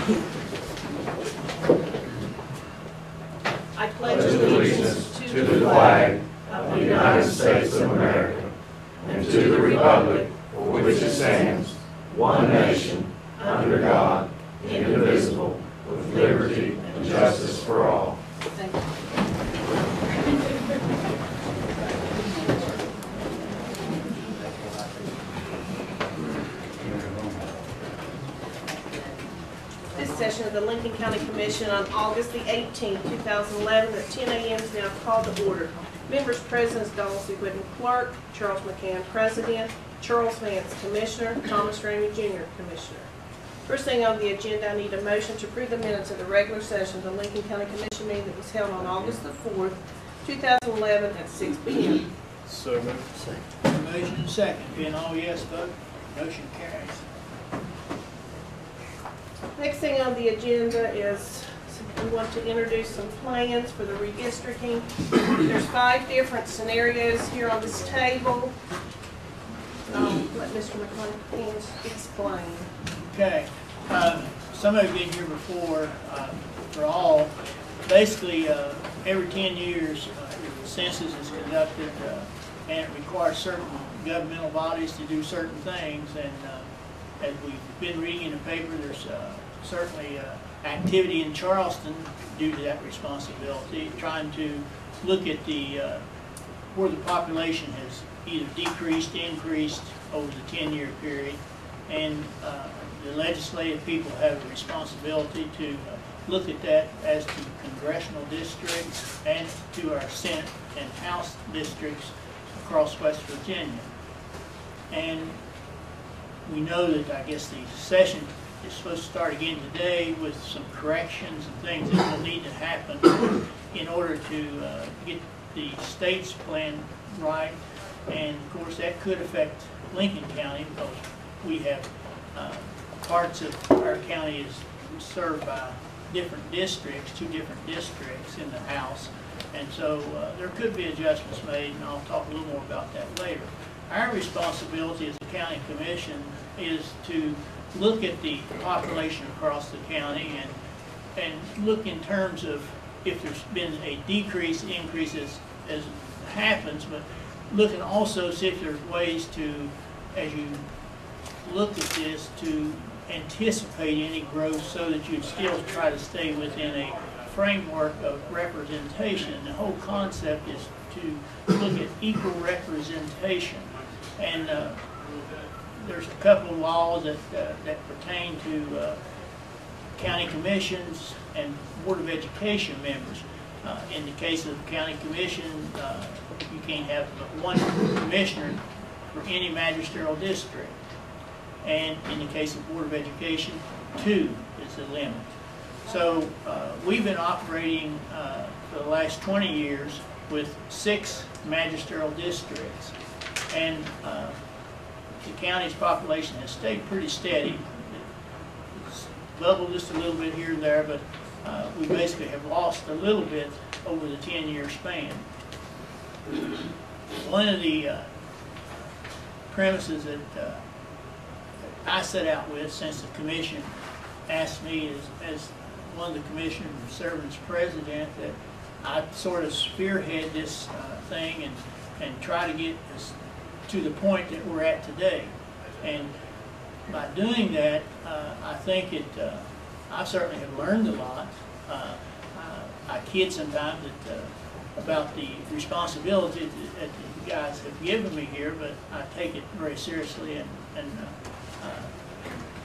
I pledge allegiance to the flag of the United States of America and to the republic for which it stands, one nation, under God, indivisible, with liberty and justice for all. Thank you. This session of the Lincoln County Commission on August the 18th, 2011 at 10 a.m. is now called to order. Members present is Donald C. Whitten, Clerk, Charles McCann, President, Charles Vance, Commissioner, Thomas Ramey, Jr., Commissioner. First thing on the agenda, I need a motion to approve the minutes of the regular session of the Lincoln County Commission meeting that was held on August the 4th, 2011 at 6 p.m. So moved. Motion and second. Being all yes vote, motion carries. Next thing on the agenda is we want to introduce some plans for the redistricting. There's 5 different scenarios here on this table. Let Mr. McCann explain. Okay. Some of you have been here before. For all, basically, every 10 years, the census is conducted, and it requires certain governmental bodies to do certain things. And as we've been reading in the paper, there's certainly activity in Charleston due to that responsibility, trying to look at the where the population has either decreased, increased over the 10-year period, and the legislative people have a responsibility to look at that as to congressional districts and to our Senate and House districts across West Virginia. And we know that, I guess, the session is supposed to start again today with some corrections and things that will need to happen in order to get the state's plan right. And of course that could affect Lincoln County because we have parts of our county is served by different districts, 2 different districts in the House. And so there could be adjustments made, and I'll talk a little more about that later. Our responsibility as a county commission is to look at the population across the county and look in terms of if there's been a decrease, increase as happens, but look and also see if there's ways to, as you look at this, to anticipate any growth so that you'd still try to stay within a framework of representation. The whole concept is to look at equal representation. And there's a couple of laws that pertain to county commissions and Board of Education members. In the case of the county commission, you can't have but 1 commissioner for any magisterial district. And in the case of Board of Education, 2 is the limit. So we've been operating for the last 20 years with 6 magisterial districts. And the county's population has stayed pretty steady. It's bubbled just a little bit here and there, but we basically have lost a little bit over the 10-year span. One of the premises that I set out with since the commission asked me as one of the commissioners serving as president that I sort of spearhead this thing and try to get us to the point that we're at today. And by doing that, I think I certainly have learned a lot. I kid sometimes about the responsibility that you guys have given me here, but I take it very seriously and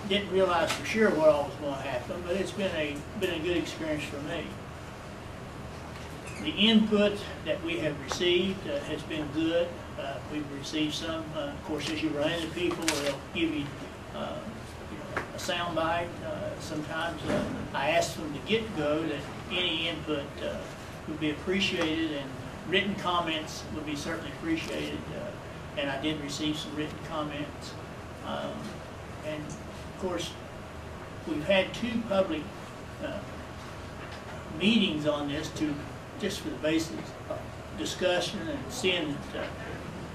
didn't realize for sure what all was going to happen, but it's been a good experience for me. The input that we have received has been good. We've received some, of course, as you run into people, they'll give you, a sound bite. Sometimes I ask from the get-go that any input would be appreciated, and written comments would be certainly appreciated. And I did receive some written comments. And of course, we've had 2 public meetings on this just for the basic discussion and seeing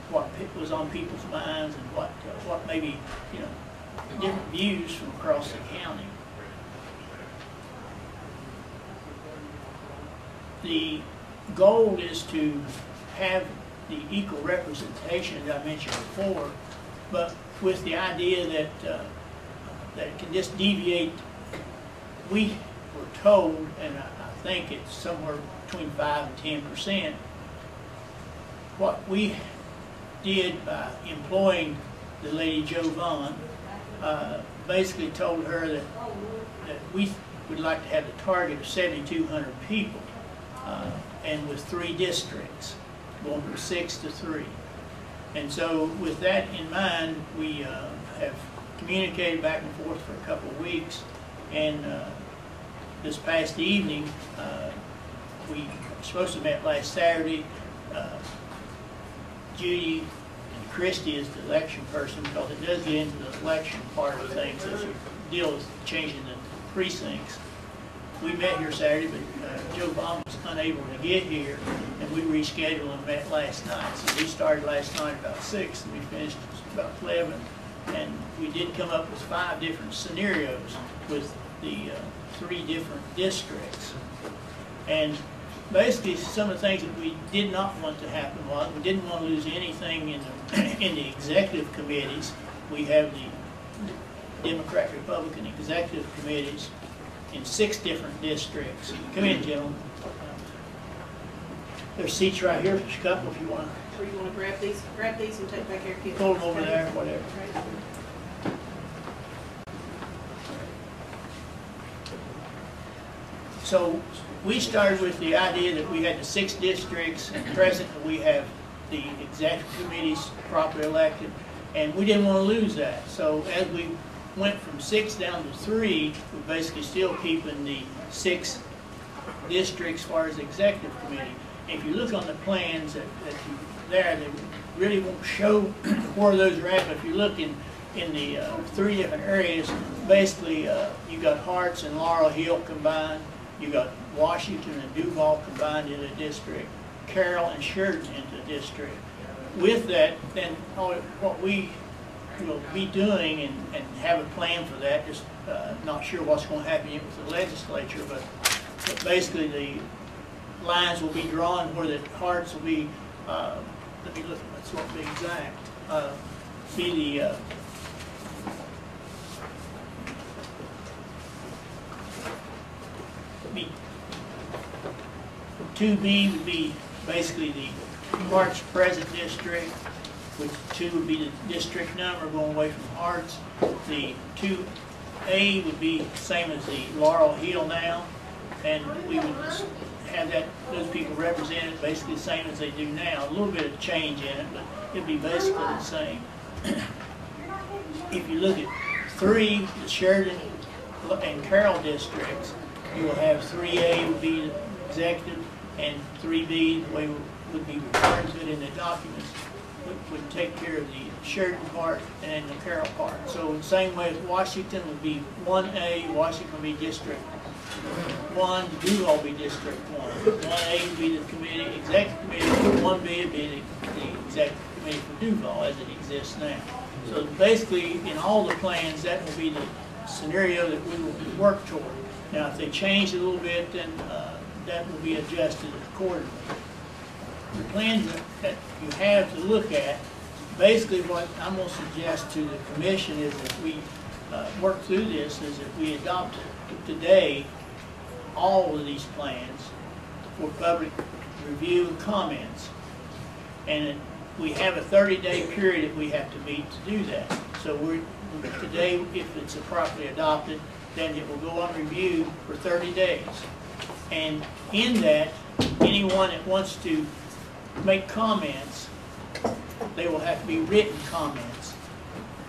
what was on people's minds and what maybe different views from across the county. the goal is to have the equal representation that I mentioned before, but with the idea that that it can just deviate. We were told, and I think it's somewhere between 5 and 10%. What we did by employing the lady Jo Vaughn, basically told her that we would like to have a target of 7,200 people, and with 3 districts, going from 6 to 3. And so with that in mind, we have communicated back and forth for a couple of weeks, and this past evening, we were supposed to meet last Saturday. Judy and Christy is the election person, because it does get into the election part of things as you deal with changing the precincts. We met here Saturday, but Jo Vaughn was unable to get here, and we rescheduled and met last night. So we started last night about 6, and we finished about 11. And we did come up with 5 different scenarios with the 3 different districts. And basically, some of the things that we did not want to happen was we didn't want to lose anything in the executive committees. We have the Democrat, Republican executive committees in 6 different districts. Come in, gentlemen. There's seats right here. There's a couple if you want. Or you want to grab these and take back your kids. Pull them over there, whatever. So we started with the idea that we had the 6 districts, and presently we have the executive committees properly elected, and we didn't want to lose that. So as we went from 6 down to 3, we're basically still keeping the 6 districts as far as the executive committee. If you look on the plans that you there, they really won't show where those are at, but if you look in the 3 different areas, basically you got Harts and Laurel Hill combined, you got Washington and Duval combined in a district, Carroll and Sheridan into a district. With that, then what we will be doing and have a plan for that, just not sure what's going to happen with the legislature, but basically the lines will be drawn where the Harts will be, let me look, that's what be exact, be the be 2B would be basically the Harts present district, which 2 would be the district number going away from Harts. The 2A would be the same as the Laurel Hill now, and we would have those people represented basically the same as they do now. A little bit of change in it, but it'd be basically the same. If you look at 3, the Sheridan and Carroll districts, you will have 3A would be the executive, and 3B, the way would be referred to it in the documents, would take care of the Sheridan part and then the Carroll part. So the same way as Washington would be 1A, Washington would be District 1, Duval would be District 1. 1A would be the committee, executive committee, 1B would be the executive committee for Duval as it exists now. So basically, in all the plans, that will be the scenario that we will work toward. Now, if they change a little bit, then that will be adjusted accordingly. The plan that you have to look at, basically what I'm going to suggest to the commission is that we work through this, is that we adopt today all of these plans for public review and comments. And we have a 30-day period that we have to meet to do that. So today, if it's properly adopted, then it will go on review for 30 days. And in that, anyone that wants to make comments, they will have to be written comments.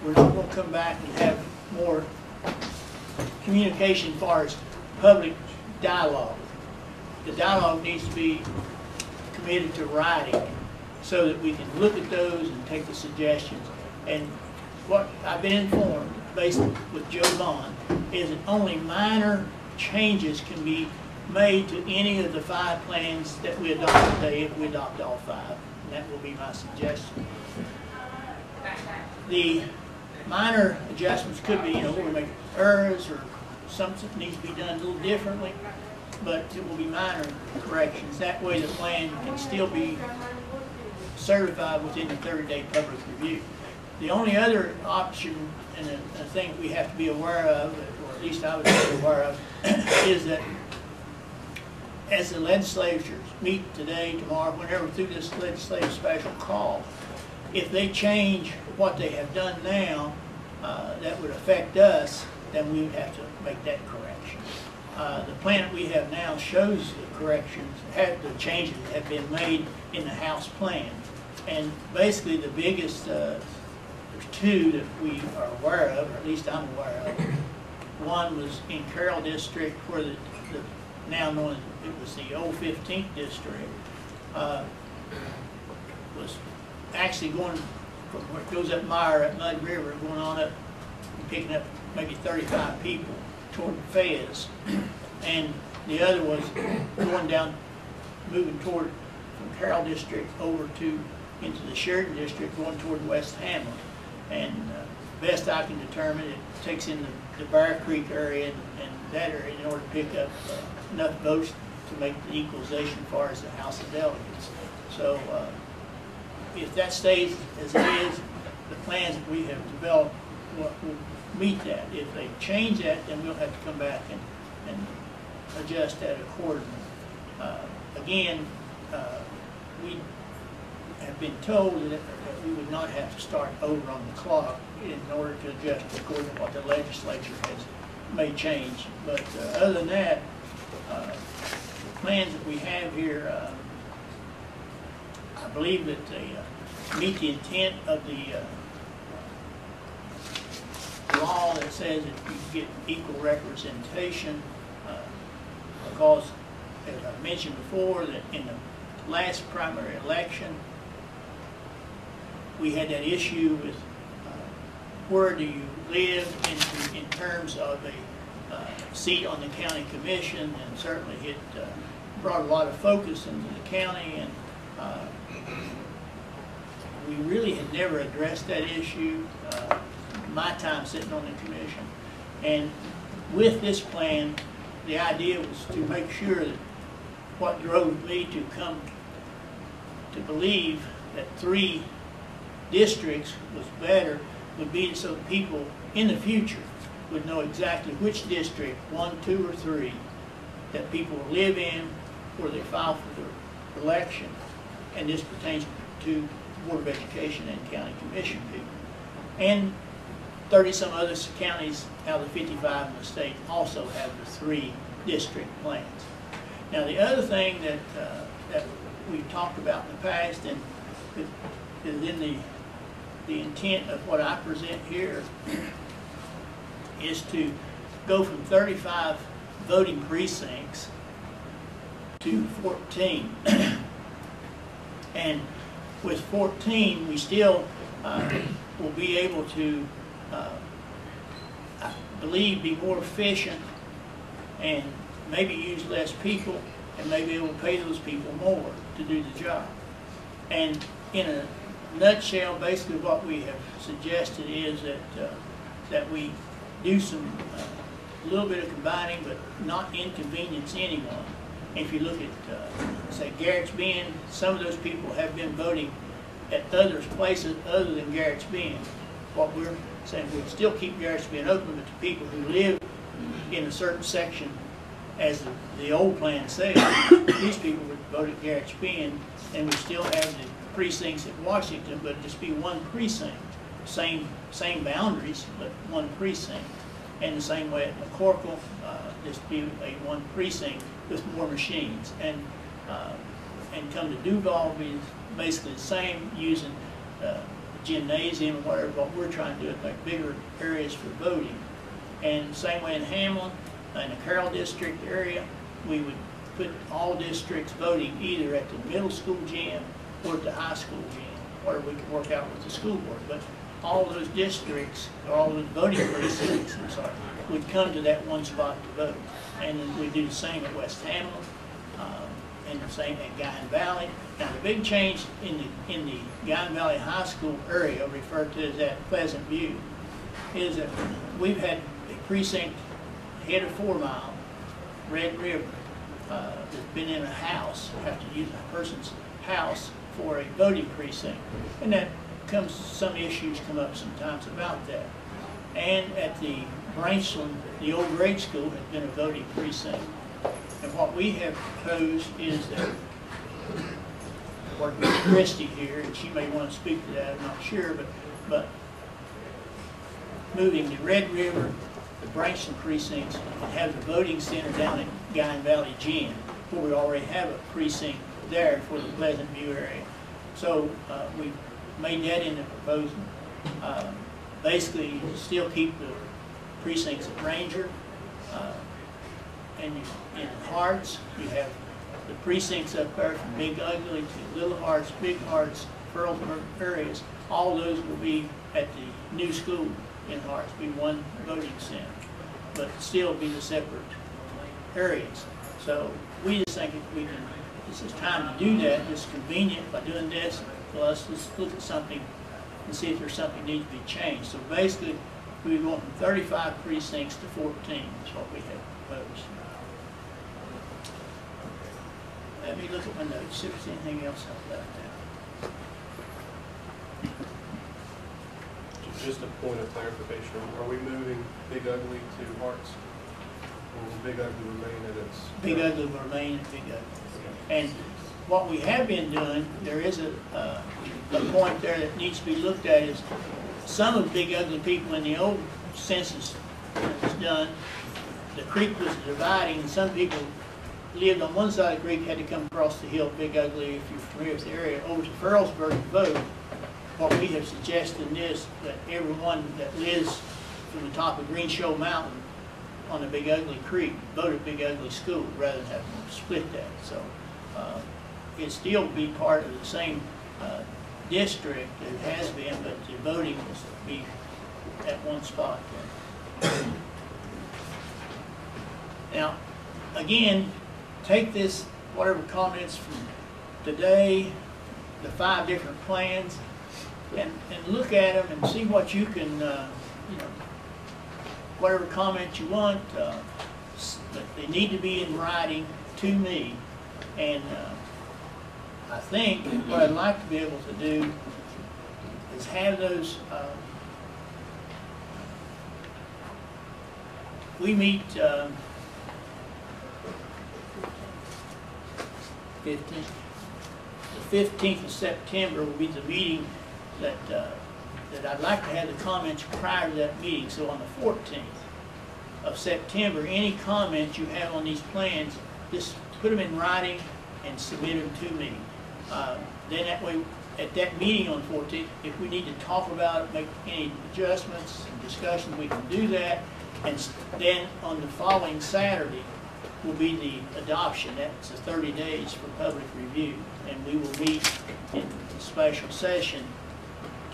We're not going to come back and have more communication as far as public dialogue. The dialogue needs to be committed to writing so that we can look at those and take the suggestions. And what I've been informed, based with Jo Vaughn, is that only minor changes can be made to any of the 5 plans that we adopt today if we adopt all 5. And that will be my suggestion. The minor adjustments could be, we make errors or something that needs to be done a little differently. but it will be minor corrections. That way the plan can still be certified within the 30-day public review. The only other option, and a thing we have to be aware of, or at least I would be aware of, is that as the legislatures meet today, tomorrow, whenever through this legislative special call, if they change what they have done now that would affect us, then we would have to make that correction. The plan that we have now shows the corrections, the changes that have been made in the House plan. And basically the biggest, there's two that we are aware of, or at least I'm aware of. One was in Carroll District, where the now known as, it was the old 15th District, was actually going from where it goes up Meyer, up Mud River, going on up and picking up maybe 35 people toward Fez. And the other was going down, moving toward from Carroll District over to into the Sheridan District, going toward West Hamlin. And best I can determine, it takes in the Bear Creek area and that area in order to pick up enough votes to make the equalization as far as the House of Delegates. So if that stays as it is, the plans that we have developed will meet that. If they change that, then we'll have to come back and adjust that accordingly. Again, we have been told that we would not have to start over on the clock in order to adjust according to what the legislature has made change. But other than that, the plans that we have here, I believe that they meet the intent of the law that says that you get equal representation, because, as I mentioned before, that in the last primary election, we had that issue with where do you live in terms of a seat on the county commission, and certainly it brought a lot of focus into the county, and we really had never addressed that issue my time sitting on the commission. And with this plan, the idea was to make sure that what drove me to come to believe that 3 districts was better would be so that people in the future would know exactly which district, 1, 2, or 3, that people live in where they file for their election. And this pertains to Board of Education and County Commission people. And 30-some other counties out of the 55 in the state also have the 3 district plans. Now the other thing that we've talked about in the past, and is in the intent of what I present here, is to go from 35 voting precincts to 14. And with 14, we still will be able to, I believe, be more efficient and maybe use less people, and maybe able to pay those people more to do the job. And in a nutshell, basically what we have suggested is that we do some a little bit of combining, but not inconvenience anyone. If you look at, say, Garrett's Bend, some of those people have been voting at other places other than Garrett's Bend. What we're saying, we'll still keep Garrett's Bend open, but the people who live in a certain section, as the old plan says, these people would vote at Garrett's Bend, and we still have the precincts at Washington, but just be 1 precinct. Same boundaries, but 1 precinct. And the same way at McCorkle, just be a 1 precinct with more machines. And come to Duval, be basically the same, using the gymnasium or whatever. What we're trying to do is make bigger areas for voting. And same way in Hamlin, in the Carroll District area, we would put all districts voting either at the middle school gym or at the high school gym, whatever we can work out with the school board. But all those districts, or all those voting precincts, would come to that 1 spot to vote. And then we do the same at West Hamlin, and the same at Guyan Valley. Now the big change in the Guyan Valley High School area, referred to as that Pleasant View, is that we've had a precinct head of 4 Mile, Red River, that's been in a house, have to use a person's house for a voting precinct. And that comes, some issues come up sometimes about that. And at the Branchland, the old grade school has been a voting precinct. And what we have proposed is that, working with Christie here, and she may want to speak to that, I'm not sure, but moving the Red River, the Branchland precincts, and have the voting center down at Guyan Valley Gym, where we already have a precinct there for the Pleasant View area. So we made that in the proposal. Basically, still keep the precincts at Ranger, and in Hearts, you have the precincts up there from Big Ugly to Little Hearts, Big Hearts, Pearlsburg areas. All those will be at the new school in Hearts, be one voting center, but still be the separate areas. So we just think if we can, this is time to do that. It's convenient by doing this. Plus, let's look at something and see if there's something that needs to be changed. So basically, we go from 35 precincts to 14 is what we have proposed. Let me look at my notes, see if there's anything else I've left out. Just a point of clarification, are we moving Big Ugly to Hearts? Or will Big Ugly remain at its? Big Ugly will remain at Big Ugly. And what we have been doing, there is a point there that needs to be looked at, is some of the Big Ugly people in the old census that was done, the creek was dividing, and some people lived on one side of the creek, had to come across the hill, Big Ugly, if you're familiar with the area, over to Ferrellsburg to vote. What we have suggested is that everyone that lives from the top of Green Show Mountain on the Big Ugly Creek vote at Big Ugly School rather than having to split that. So it still be part of the same district it has been, but the voting will be at one spot there. Now, again, take this, whatever comments from today, the 5 different plans, and look at them and see what you can, you know, whatever comments you want, but they need to be in writing to me. And I think what I'd like to be able to do is have those, we meet 15th. The 15th of September will be the meeting that I'd like to have the comments prior to that meeting. So on the 14th of September, any comments you have on these plans, just put them in writing and submit them to me. Then that way, at that meeting on the 14th, if we need to talk about it, make any adjustments and discussions, we can do that. And then on the following Saturday will be the adoption. That's the 30 days for public review. And we will meet in a special session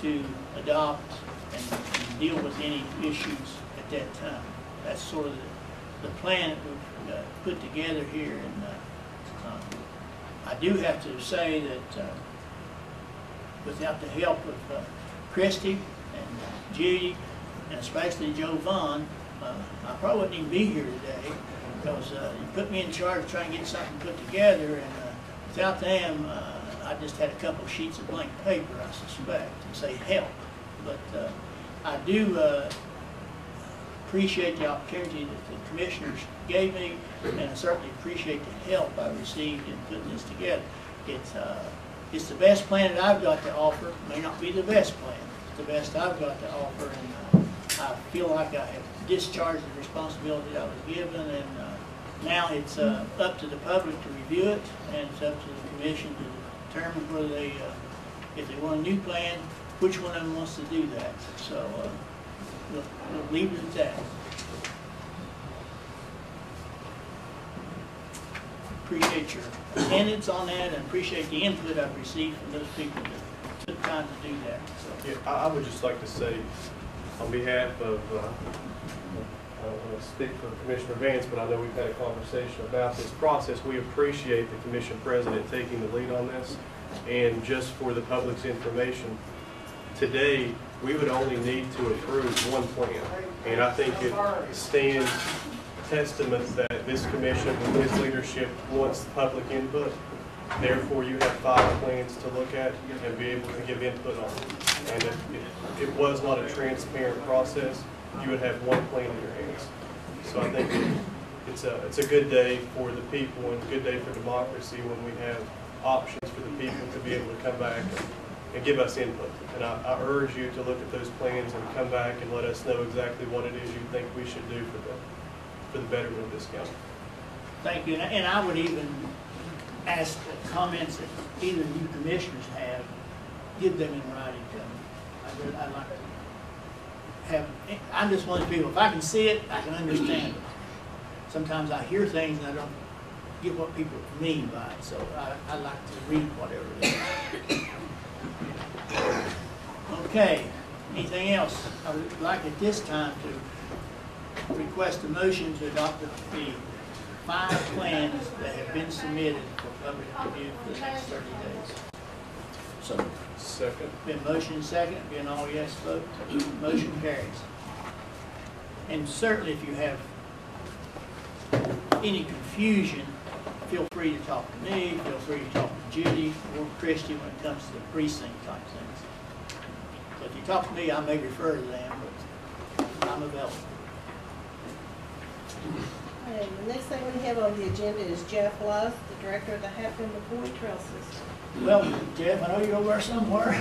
to adopt and deal with any issues at that time. That's sort of the plan that we've put together here. And I do have to say that without the help of Christie and Judy, and especially Joe Vaughn, I probably wouldn't even be here today, because you put me in charge of trying to get something put together, and without them, I just had a couple of sheets of blank paper, I suspect, and say help. But I do appreciate the opportunity that the commissioners gave me, and I certainly appreciate the help I received in putting this together. It's the best plan that I've got to offer. It may not be the best plan. It's the best I've got to offer, and I feel like I have discharged the responsibility that I was given, and now it's up to the public to review it, and it's up to the commission to determine whether they, if they want a new plan, which one of them wants to do that. So we'll leave it at that. Appreciate your attendance on that, and appreciate the input I've received from those people that took time to do that. So. Yeah, I would just like to say, on behalf of, I don't want to speak for Commissioner Vance, but I know we've had a conversation about this process. We appreciate the commission president taking the lead on this. And just for the public's information, today we would only need to approve one plan. And I think it stands testament that this commission, with his leadership, wants public input. Therefore, you have 5 plans to look at and be able to give input on. And if it was not a transparent process, you would have 1 plan in your hands. So I think it's a good day for the people and a good day for democracy when we have options for the people to be able to come back and give us input. And I urge you to look at those plans and come back and let us know exactly what it is you think we should do for the betterment of this county. Thank you, and I would even ask the comments that either of you commissioners have, give them in writing to me. I'd like to have, I'm just one of those people, if I can see it, I can understand it. Sometimes I hear things and I don't get what people mean by it, so I like to read whatever it is. Okay, anything else? I would like at this time to request a motion to adopt the 5 plans that have been submitted for public review for the next 30 days. So, Second. been motion second, being all yes vote, motion carries. And certainly if you have any confusion, feel free to talk to me, feel free to talk to Judy or Christy when it comes to the precinct type things. So if you talk to me, I may refer to them, but I'm available. And the next thing we have on the agenda is Jeff Love, the director of the Hatfield McCoy Trail System. Well, Jeff, I know you're over there somewhere.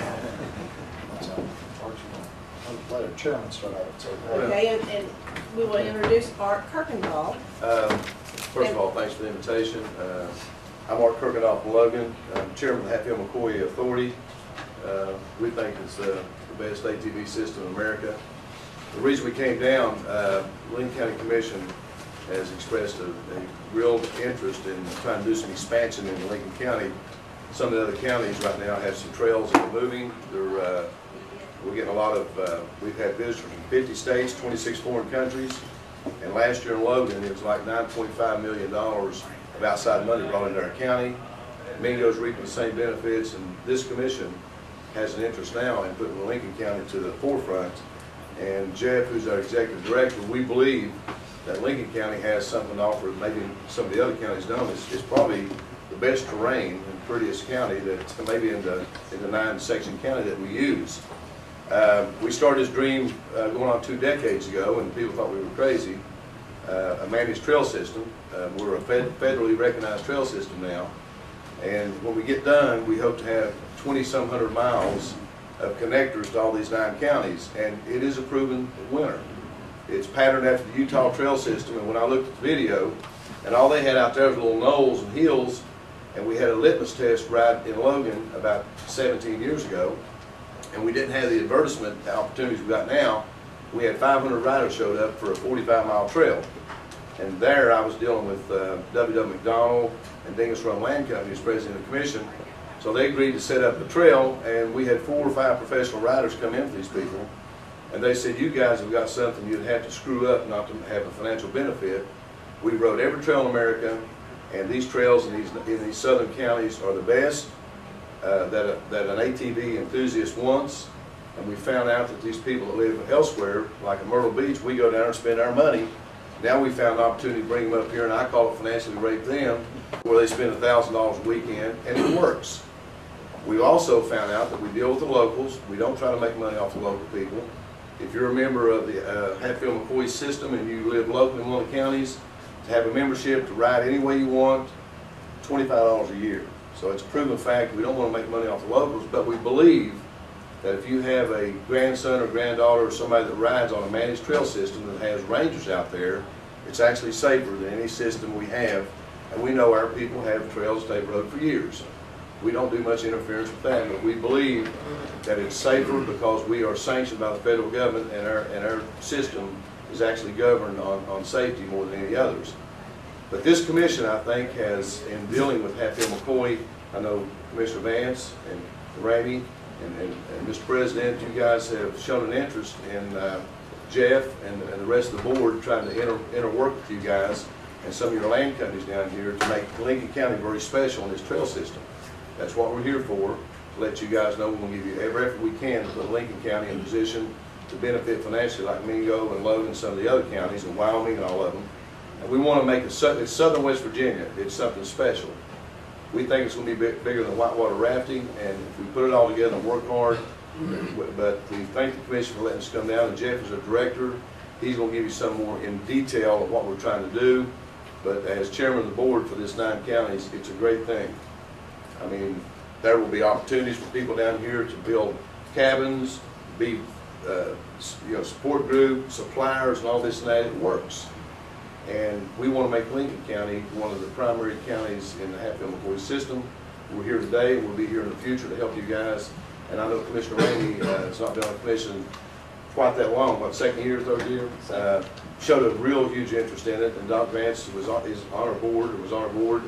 Let our chairman start out. So, Okay, and we will introduce Art Kirkendall. First of all, thanks for the invitation. I'm Art Kirkendall from Logan. I'm chairman of the Hatfield McCoy Authority. We think it's the best ATV system in America. The reason we came down, Lincoln County Commission has expressed a real interest in trying to do some expansion in Lincoln County. Some of the other counties right now have some trails that are moving. We're getting a lot of, we've had visitors from 50 states, 26 foreign countries, and last year in Logan, it was like $9.5 million of outside money brought into our county. Mingo's reaping the same benefits, and this commission has an interest now in putting Lincoln County to the forefront. And Jeff, who's our executive director, we believe that Lincoln County has something to offer maybe some of the other counties don't. It's probably the best terrain and prettiest county that maybe in the 9-section county that we use. We started this dream going on 2 decades ago, and people thought we were crazy. A managed trail system. We're a federally recognized trail system now, and when we get done, we hope to have 20-some hundred miles of connectors to all these 9 counties, and it is a proven winner. It's patterned after the Utah trail system, and when I looked at the video, and all they had out there was little knolls and hills, and we had a litmus test right in Logan about 17 years ago, and we didn't have the advertisement opportunities we got now. We had 500 riders showed up for a 45-mile trail, and there I was dealing with W.W. McDonald and Dingus Run Land Company as president of the commission. So they agreed to set up the trail, and we had 4 or 5 professional riders come in for these people. And they said, you guys have got something you'd have to screw up not to have a financial benefit. We rode every trail in America, and these trails in these southern counties are the best that an ATV enthusiast wants. And we found out that these people that live elsewhere, like in Myrtle Beach, we go down and spend our money. Now we found an opportunity to bring them up here, and I call it financially rape them, where they spend $1,000 a weekend, and it works. We also found out that we deal with the locals. We don't try to make money off the local people. If you're a member of the Hatfield McCoy system and you live locally in one of the counties, to have a membership to ride any way you want, $25 a year. So it's a proven fact. We don't want to make money off the locals, but we believe that if you have a grandson or granddaughter or somebody that rides on a managed trail system that has rangers out there, it's actually safer than any system we have. And we know our people have trails they've rode for years. We don't do much interference with that, but we believe that it's safer because we are sanctioned by the federal government, and our system is actually governed on safety more than any others. But this commission, I think, has, in dealing with Hatfield McCoy, I know Commissioner Vance and Ramey and Mr. President, you guys have shown an interest in Jeff and the rest of the board trying to interwork with you guys and some of your land companies down here to make Lincoln County very special in this trail system. That's what we're here for, to let you guys know we'll give you every effort we can to put Lincoln County in a position to benefit financially like Mingo and Logan and some of the other counties, and Wyoming and all of them. And we want to make it's Southern West Virginia. It's something special. We think it's going to be bigger than whitewater rafting, and if we put it all together and work hard, but we thank the commission for letting us come down. And Jeff is a director. He's going to give you some more in detail of what we're trying to do. But as chairman of the board for this 9 counties, it's a great thing. I mean, there will be opportunities for people down here to build cabins, be support group, suppliers, and all this and that. It works. And we want to make Lincoln County one of the primary counties in the Hatfield-McCoy system. We're here today, and we'll be here in the future to help you guys. And I know Commissioner Ramey has not been on the commission quite that long, what, second year, third year? Showed a real huge interest in it, and Doc Vance was on our board,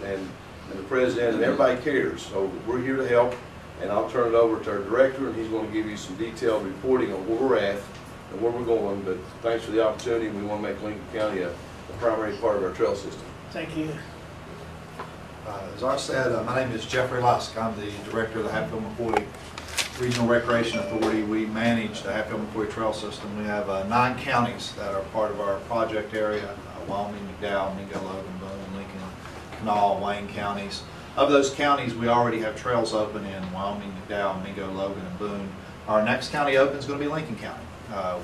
and the president, and everybody cares. So we're here to help, and I'll turn it over to our director, and he's going to give you some detailed reporting on where we're at and where we're going. But thanks for the opportunity. We want to make Lincoln County a primary part of our trail system. Thank you. As I said, my name is Jeffrey Lusk. I'm the director of the Hatfield-McCoy Regional Recreation Authority. We manage the Hatfield-McCoy Trail System. We have 9 counties that are part of our project area: Wyoming, McDowell, Mingo, Logan, Boone, Lincoln, Kanawha, Wayne counties. Of those counties, we already have trails open in Wyoming, McDowell, Mingo, Logan, and Boone. Our next county open is going to be Lincoln County.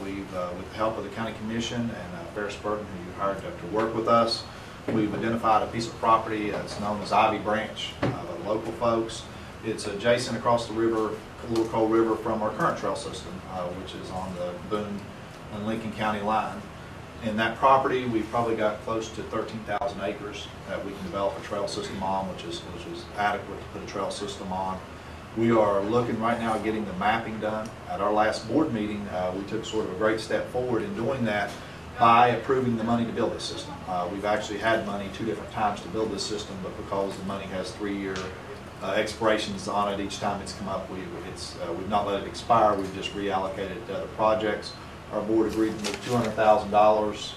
With the help of the County Commission and Ferris Burton, who you hired to work with us, we've identified a piece of property that's known as Ivy Branch. The local folks, it's adjacent across the river, Little Cold River, from our current trail system, which is on the Boone and Lincoln County line. In that property, we've probably got close to 13,000 acres that we can develop a trail system on, which is adequate to put a trail system on. We are looking right now at getting the mapping done. At our last board meeting, we took sort of a great step forward in doing that by approving the money to build this system. We've actually had money 2 different times to build this system, but because the money has 3-year expirations on it each time it's come up, we've not let it expire. We've just reallocated it to other projects. Our board agreed to move $200,000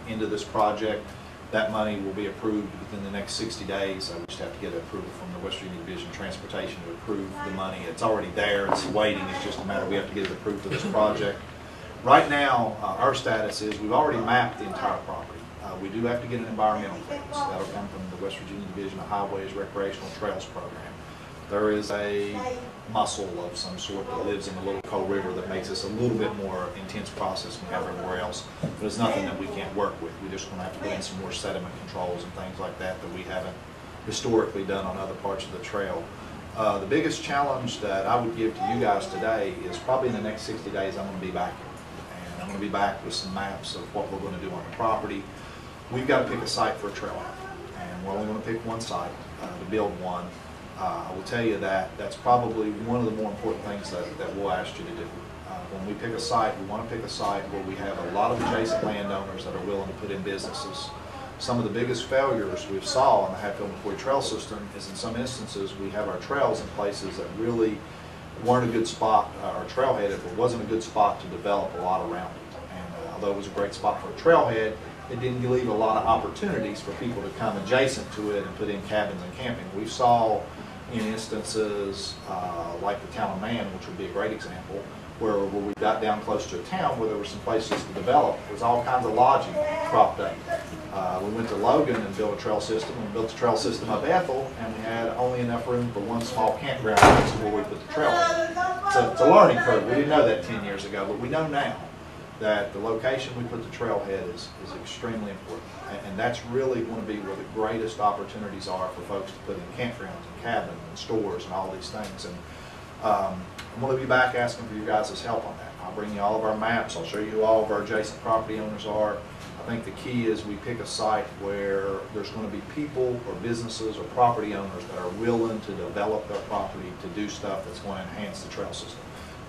into this project. That money will be approved within the next 60 days. I just have to get approval from the West Virginia Division of Transportation to approve the money. It's already there. It's waiting. It's just a matter we have to get it approved for this project. Right now, our status is we've already mapped the entire property. We do have to get an environmental clearance. That'll come from the West Virginia Division of Highways Recreational Trails Program. There is a mussel of some sort that lives in the Little Cold River that makes this a little bit more intense process than we have everywhere else. But it's nothing that we can't work with. We're just going to have to put in some more sediment controls and things like that we haven't historically done on other parts of the trail. The biggest challenge that I would give to you guys today is probably in the next 60 days I'm going to be back here. And I'm going to be back with some maps of what we're going to do on the property. We've got to pick a site for a trailhead. And we're only going to pick one site to build one. I will tell you that that's probably one of the more important things that we'll ask you to do. When we pick a site, we want to pick a site where we have a lot of adjacent landowners that are willing to put in businesses. Some of the biggest failures we've saw on the Hatfield-McCoy Trail System is in some instances we have our trails in places that really weren't a good spot, or trailheaded, but wasn't a good spot to develop a lot around it. And although it was a great spot for a trailhead, it didn't leave a lot of opportunities for people to come adjacent to it and put in cabins and camping. We saw in instances like the town of Man, which would be a great example, where we got down close to a town where there were some places to develop. There was all kinds of lodging cropped up. We went to Logan and built a trail system, and built a trail system up Ethel, and we had only enough room for one small campground next to where we put the trail in. So it's a learning curve. We didn't know that 10 years ago, but we know now that the location we put the trailhead is extremely important. And that's really going to be where the greatest opportunities are for folks to put in campgrounds and cabins and stores and all these things. And I'm going to be back asking for you guys' help on that. I'll bring you all of our maps. I'll show you who all of our adjacent property owners are. I think the key is we pick a site where there's going to be people or businesses or property owners that are willing to develop their property to do stuff that's going to enhance the trail system.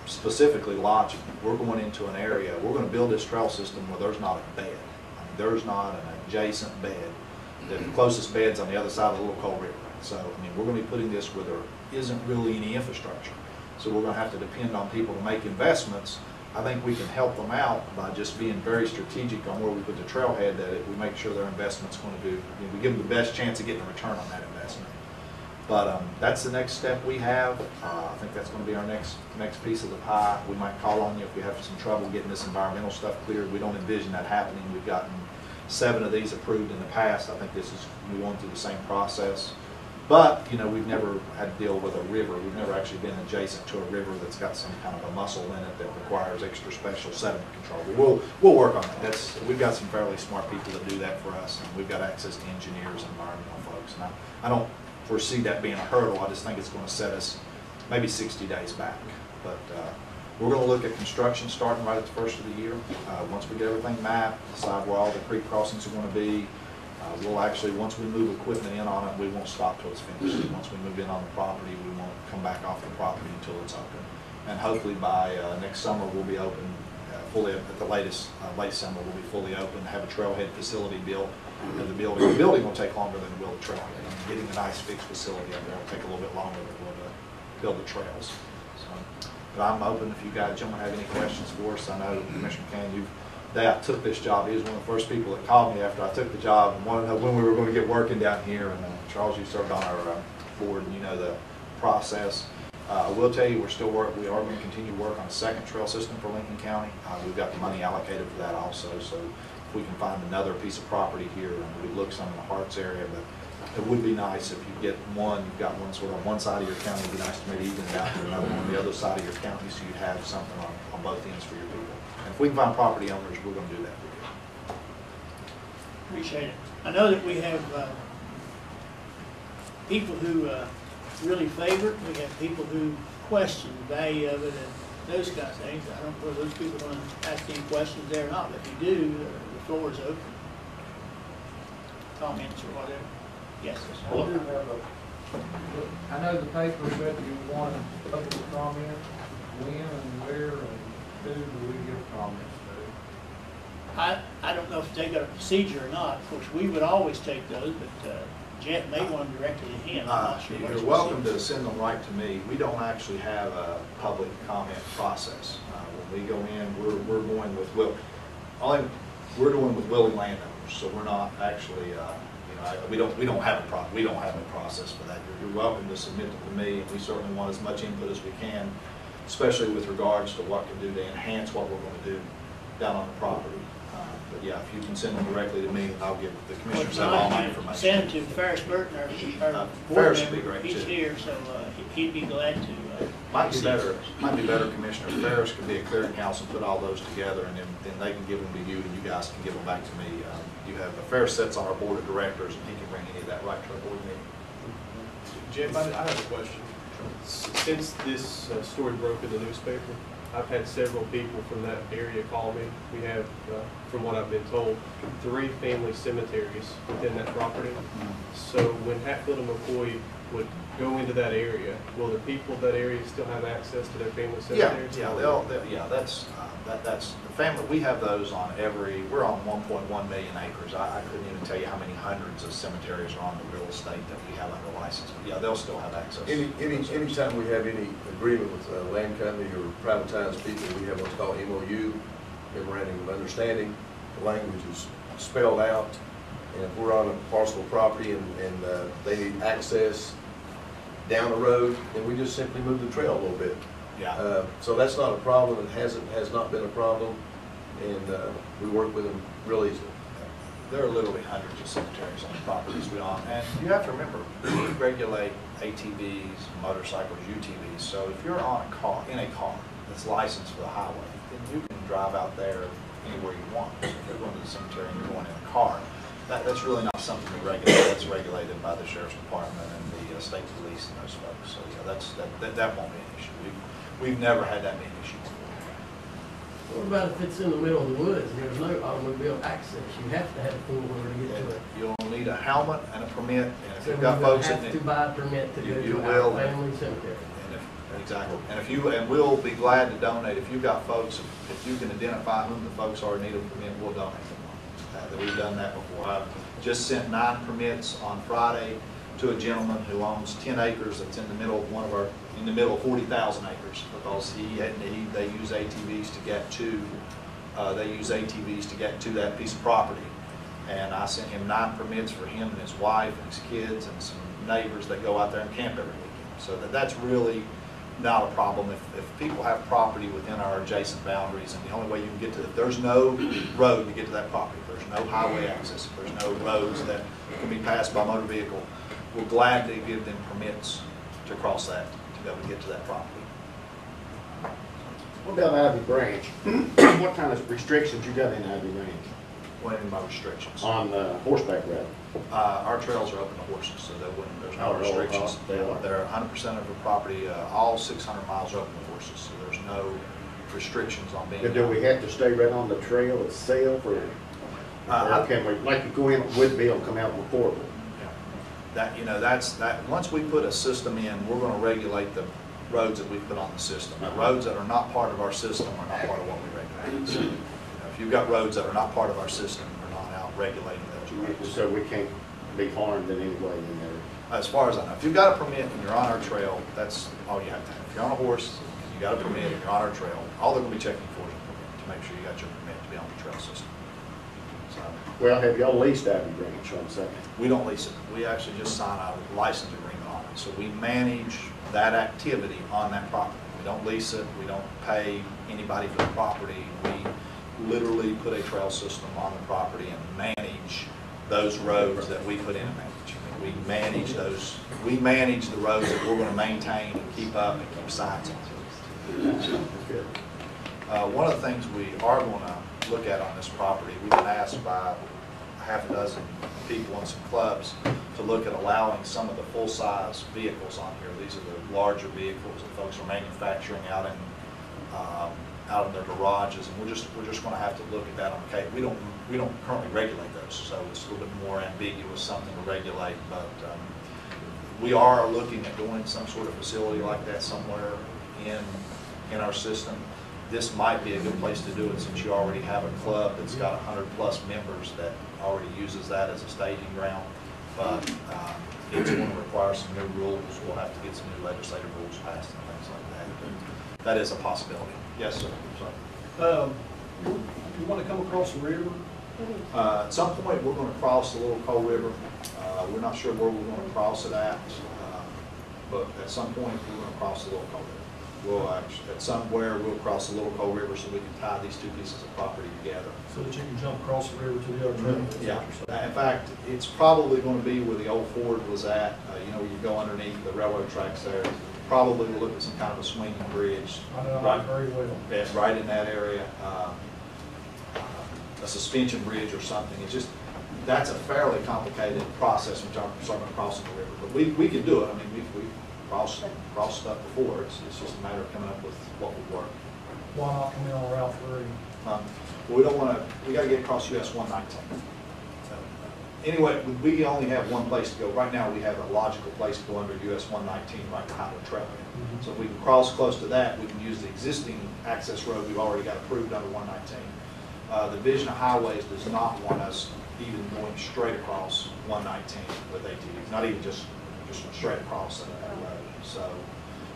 Specifically lodging. We're going into an area, we're going to build this trail system where there's not a bed. I mean, there's not an adjacent bed. The closest bed's on the other side of the Little Cold River. So, I mean, we're going to be putting this where there isn't really any infrastructure. So we're going to have to depend on people to make investments. I think we can help them out by just being very strategic on where we put the trailhead, that we make sure their investment's going to do, we give them the best chance of getting a return on that investment. But that's the next step we have. I think that's going to be our next piece of the pie. We might call on you if we have some trouble getting this environmental stuff cleared. We don't envision that happening. We've gotten 7 of these approved in the past. I think this is, we went through the same process. But, you know, we've never had to deal with a river. We've never actually been adjacent to a river that's got some kind of a mussel in it that requires extra special sediment control. We'll work on that. We've got some fairly smart people that do that for us, and we've got access to engineers and environmental folks. And I don't foresee that being a hurdle. I just think it's going to set us maybe 60 days back. But we're going to look at construction starting right at the first of the year. Once we get everything mapped, decide where all the creek crossings are going to be. We'll actually, once we move equipment in on it, we won't stop till it's finished. Once we move in on the property, we won't come back off the property until it's open. And hopefully by next summer, we'll be open fully, at the latest, late summer, we'll be fully open, have a trailhead facility built. The building will take longer than to build a trailhead. Getting a nice fixed facility up there will take a little bit longer than it would build the trails. So, but I'm open if you guys, gentlemen, have any questions for us. I know Commissioner Kane, day I took this job, he was one of the first people that called me after I took the job and wanted to know when we were going to get working down here. And Charles, you served on our board, and you know the process. I will tell you, we are going to continue to work on a second trail system for Lincoln County. We've got the money allocated for that also. So if we can find another piece of property here, and we look some in the Harts area, but it would be nice if you get one, you've got one sort of on one side of your county. It'd be nice to maybe even it out to another one on the other side of your county, so you'd have something on both ends for your people. And if we can find property owners, we're going to do that for you. Appreciate it. I know that we have people who really favor it. We have people who question the value of it and those kinds of things. I don't know if those people want to ask any questions there or not, but if you do, the floor is open. Comments or whatever. Yes, I do have I know the paper said you want a public comment, when and where and who do we give comments to? I don't know if they got a procedure or not. Of course, we would always take those, but Jeff may want them directly to him. I'm not sure. You're welcome to send them right to me. We don't actually have a public comment process. When we go in, we're going with we're doing with willing landowners, so we're not actually. We don't have a process for that. You're welcome to submit it to me, and we certainly want as much input as we can, especially with regards to what can do to enhance what we're going to do down on the property. But yeah, if you can send them directly to me, I'll give the commissioners have all my information. Send them to Ferris Burton, our board Ferris would be member. great He's too. here, so he'd be glad to. Might be better, Commissioner Ferris could be a clearinghouse and put all those together, and then they can give them to you, and you guys can give them back to me. You have Ferris sits on our board of directors, and he can bring any of that right to our board meeting. Jeff, I have a question. Since this story broke in the newspaper, I've had several people from that area call me. We have, from what I've been told, 3 family cemeteries within that property. So when Hatfield and McCoy would go into that area, will the people of that area still have access to their family cemeteries? That's the family. We have those on we're on 1.1 million acres. I couldn't even tell you how many hundreds of cemeteries are on the real estate that we have under license. But yeah, they'll still have access. Anytime we have any agreement with a land company or privatized people, we have what's called MOU, memorandum of understanding. The language is spelled out, and if we're on a parcel of property and they need access down the road, then we just simply move the trail a little bit. Yeah. So that's not a problem. It has not been a problem, and we work with them real easily. There are literally hundreds of cemeteries on the properties we own. And you have to remember, we regulate ATVs, motorcycles, UTVs. So if you're on in a car that's licensed for the highway, then you can drive out there anywhere you want. So if you're going to the cemetery and you're going in a car, that's really not something we regulate. That's regulated by the Sheriff's Department and the state police and those folks. So yeah, that won't be an issue. We've never had that many issues before. What about if it's in the middle of the woods and there's no automobile access? You have to have a four-wheeler to get to it. You'll need a helmet and a permit, and if So you've got you're folks gonna in have to buy a permit to go you to will. our family cemetery. Exactly. And we'll be glad to donate. If you've got folks, if you can identify whom the folks are in need of a permit, we'll donate them. We've done that before. I've just sent 9 permits on Friday to a gentleman who owns 10 acres that's in the middle of in the middle of 40,000 acres, because they use ATVs to get to that piece of property. And I sent him 9 permits for him and his wife and his kids and some neighbors that go out there and camp every weekend. So that's really not a problem. If people have property within our adjacent boundaries, and the only way you can get to it, there's no road to get to that property, if there's no highway access, if there's no roads that can be passed by motor vehicle, we'll gladly give them permits to cross that, to be able to get to that property. What about Ivy Branch? What kind of restrictions you got in Ivy Branch What are my restrictions? on horseback riding? Our trails are open to horses, so there's no Oh, restrictions. they are. They're 100% of the property, all 600 miles are open to horses, so there's no restrictions on being. Do we have to stay right on the trail itself, or can we, like you go in Woodville and come out with portable? That, once we put a system in, we're gonna regulate the roads that we put on the system. The roads that are not part of our system are not part of what we regulate. So, if you've got roads that are not part of our system, we're not out regulating those roads. So we can't be harmed in any way in there? As far as I know, if you've got a permit and you're on our trail, that's all you have to have. If you're on a horse, you got a permit and you're on our trail, all they're gonna be checking for is a permit to make sure you got your permit to be on the trail system. So, Well, have y'all leased Ivy Branch on second? we don't lease it. We actually just sign a license agreement on it. So we manage that activity on that property. We don't lease it, we don't pay anybody for the property. We literally put a trail system on the property and manage those roads that we put in and manage. We manage the roads that we're gonna maintain and keep up and keep signs on. Good. One of the things we are gonna look at on this property, we've been asked by half a dozen people and some clubs to look at allowing some of the full-size vehicles on here. These are the larger vehicles that folks are manufacturing out in their garages, and we're just going to have to look at that on the case. We don't currently regulate those, so it's a little bit more ambiguous, something to regulate. But we are looking at doing some sort of facility like that somewhere in our system. This might be a good place to do it, since you already have a club that's got 100+ members that already uses that as a staging ground. But it's going to require some new rules. We'll have to get some new legislative rules passed and things like that. But that is a possibility. Yes, sir. Sorry. You want to come across the river? At some point, we're going to cross the Little Coal River. We're not sure where we're going to cross it at, but at some point, we're going to cross the Little Coal River. We'll cross the Little Coal River so we can tie these two pieces of property together. So that you can jump across the river to the other trail? Yeah. In fact, it's probably going to be where the old Ford was at. You go underneath the railroad tracks there. Probably we'll look at some kind of a swinging bridge. I know that very well. Right in that area. A suspension bridge or something. That's a fairly complicated process when you're starting crossing the river. But we can do it. I mean, we've crossed stuff before. It's just a matter of coming up with what would work. Why not come in on Route 3? We don't want to. We got to get across US 119. Anyway, we only have one place to go. Right now, we have a logical place to go under US 119 right behind the trailhead. So if we can cross close to that, we can use the existing access road we've already got approved under 119. The Division of Highways does not want us even going straight across 119 with ATVs, not even just straight across that road. So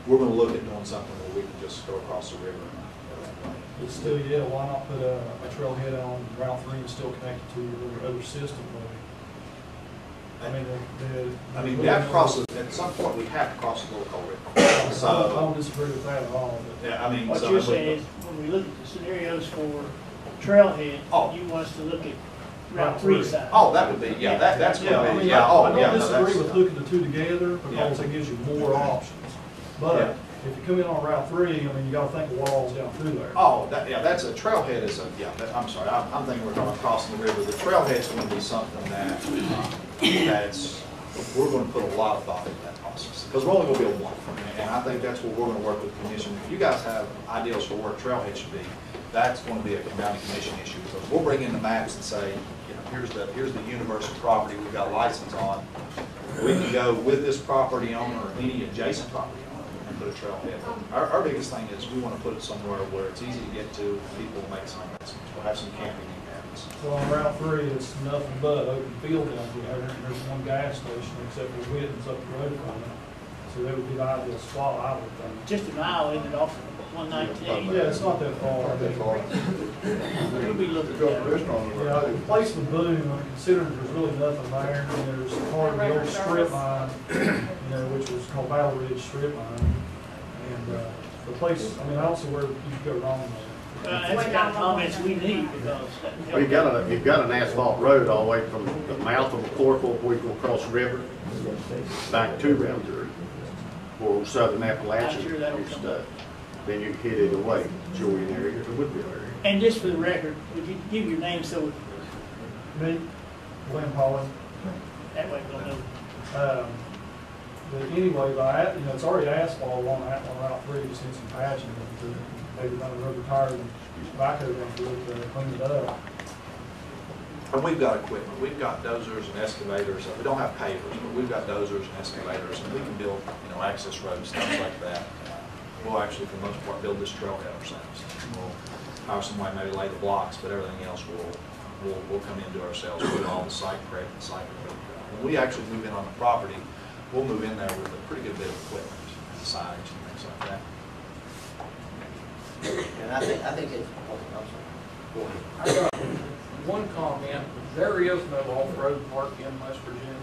we're going to look at doing something where we can just go across the river and go that way. But still, yeah, why not put a trailhead on Route 3 and still connect to your other system? We have to cross it, at some point we have to cross the Little Coal River. I don't disagree with that at all. But Yeah, What you're saying is, when we look at the scenarios for trailhead, you want us to look at Route 3 side. Oh, that would be, that's going Yeah, to I be, mean, yeah, I no, don't disagree that's- with looking the two together because it gives you more options. But if you come in on Route 3, I mean, you gotta think of walls down through there. Oh, that's a trailhead is I'm sorry, I'm thinking we're talking about crossing the river. The trailhead's going to be something we're going to put a lot of thought into that process. Because we're only going to build one. And I think that's what we're going to work with the commission. If you guys have ideas for where a trailhead should be, that's going to be a county commission issue. Because we'll bring in the maps and say, here's the universe of property we've got a license on. We can go with this property owner or any adjacent property owner and put a trailhead. Our biggest thing is we want to put it somewhere where it's easy to get to and people make some investments. We'll have some camping areas. So on Route 3, it's nothing but open field down here. There's one gas station except for Witten's up the road from it. So that would be the ideal spot, I would think. Just a mile, isn't it, off of 119? Yeah, it's not that far. We'll be looking at it. Yeah, the place with Boone, when considering there's really nothing there, and there's part of the old strip mine, which was called Battle Ridge Strip Mine. And, the place, I mean, I don't see where you could go wrong there. That's the kind of comments we need because. Well, you've got an asphalt road all the way from the mouth of McCorkle, where you go across the river, back to Round 3, or Southern Appalachia, I'm sure that'll your come stuff. Then you hit it away, Julian area, or Woodville area. And just for the record, would you give your name so Me, Glenn Polly. that way we'll know? But anyway, it's already asphalt along that one, Route 3, just need some patching. Maybe run a rubber tire and backhoe down through it to clean it up. And we've got equipment, we've got dozers and excavators, we don't have pavers, but we've got dozers and excavators, and we can build, access roads, things like that. We'll actually, for the most part, build this trailhead ourselves. We'll hire somebody, maybe lay the blocks, but everything else we'll come into ourselves, put all the site prep and site equipment. When we actually move in on the property, we'll move in there with a pretty good bit of equipment, and signage and things like that. And I think it's, I'm sorry, go ahead. I got one comment, there is no off-road park in West Virginia.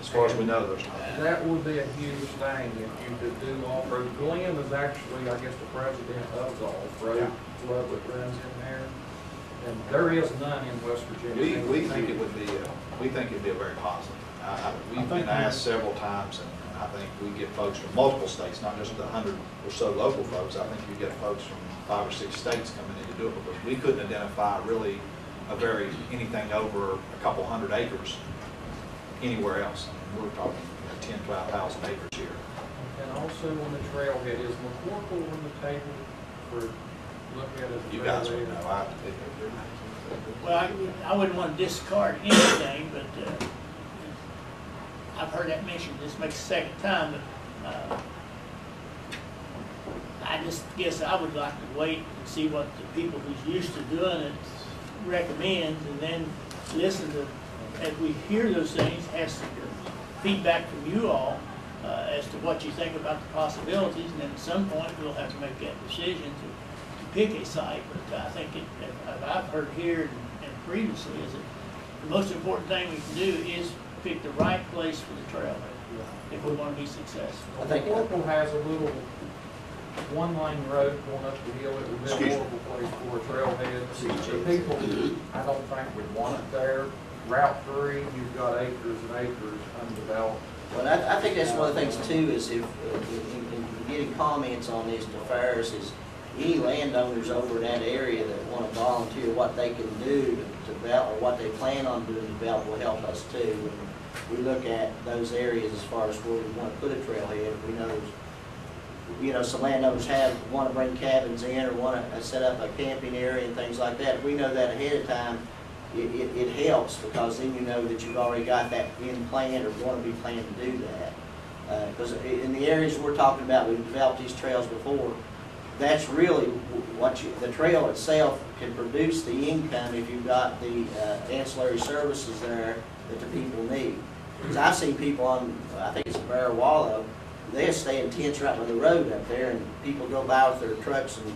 As far as we know, there's not. That would be a huge thing if you could do off-road. Glenn is actually, I guess, the president of the off-road club that runs in there. And there is none in West Virginia. We think it would be, we think it'd be a very positive. We've been asked several times, and I think we get folks from multiple states, not just the 100 or so local folks. I think you get folks from 5 or 6 states coming in to do it, because we couldn't identify really anything over a couple hundred acres anywhere else. I mean, we're talking 10, 12,000 acres here. And also on the trailhead, is McCorkle on the table for look at it? You guys would know. Well, I wouldn't want to discard anything, but I've heard that mentioned. This makes the second time, but I just guess I would like to wait and see what the people who's used to doing it recommend, and then listen to, as we hear those things, have some feedback from you all as to what you think about the possibilities, and then at some point we'll have to make that decision to pick a site. But I think I've heard here and previously is that the most important thing we can do is pick the right place for the trailhead if we want to be successful. I think McCorkle has a little one-lane road going up the hill. It would be a horrible place for a trailhead. The people, I don't think would want it there. Route 3, you've got acres and acres undeveloped. Well, I think that's one of the things too, is if in getting comments on this to Ferris, is any landowners over in that area that want to volunteer what they can do to develop, or what they plan on doing to develop, will help us too. When we look at those areas as far as where we want to put a trailhead, we know there's, some landowners want to bring cabins in or want to set up a camping area and things like that. If we know that ahead of time, it helps, because then you know that you've already got that in plan or want to be planning to do that. Because in the areas we're talking about, we've developed these trails before, that's really what the trail itself can produce the income if you've got the ancillary services there that the people need. Because I've seen people on, I think it's a Bear Wallow, they stay in tents right by the road up there, and people go by with their trucks and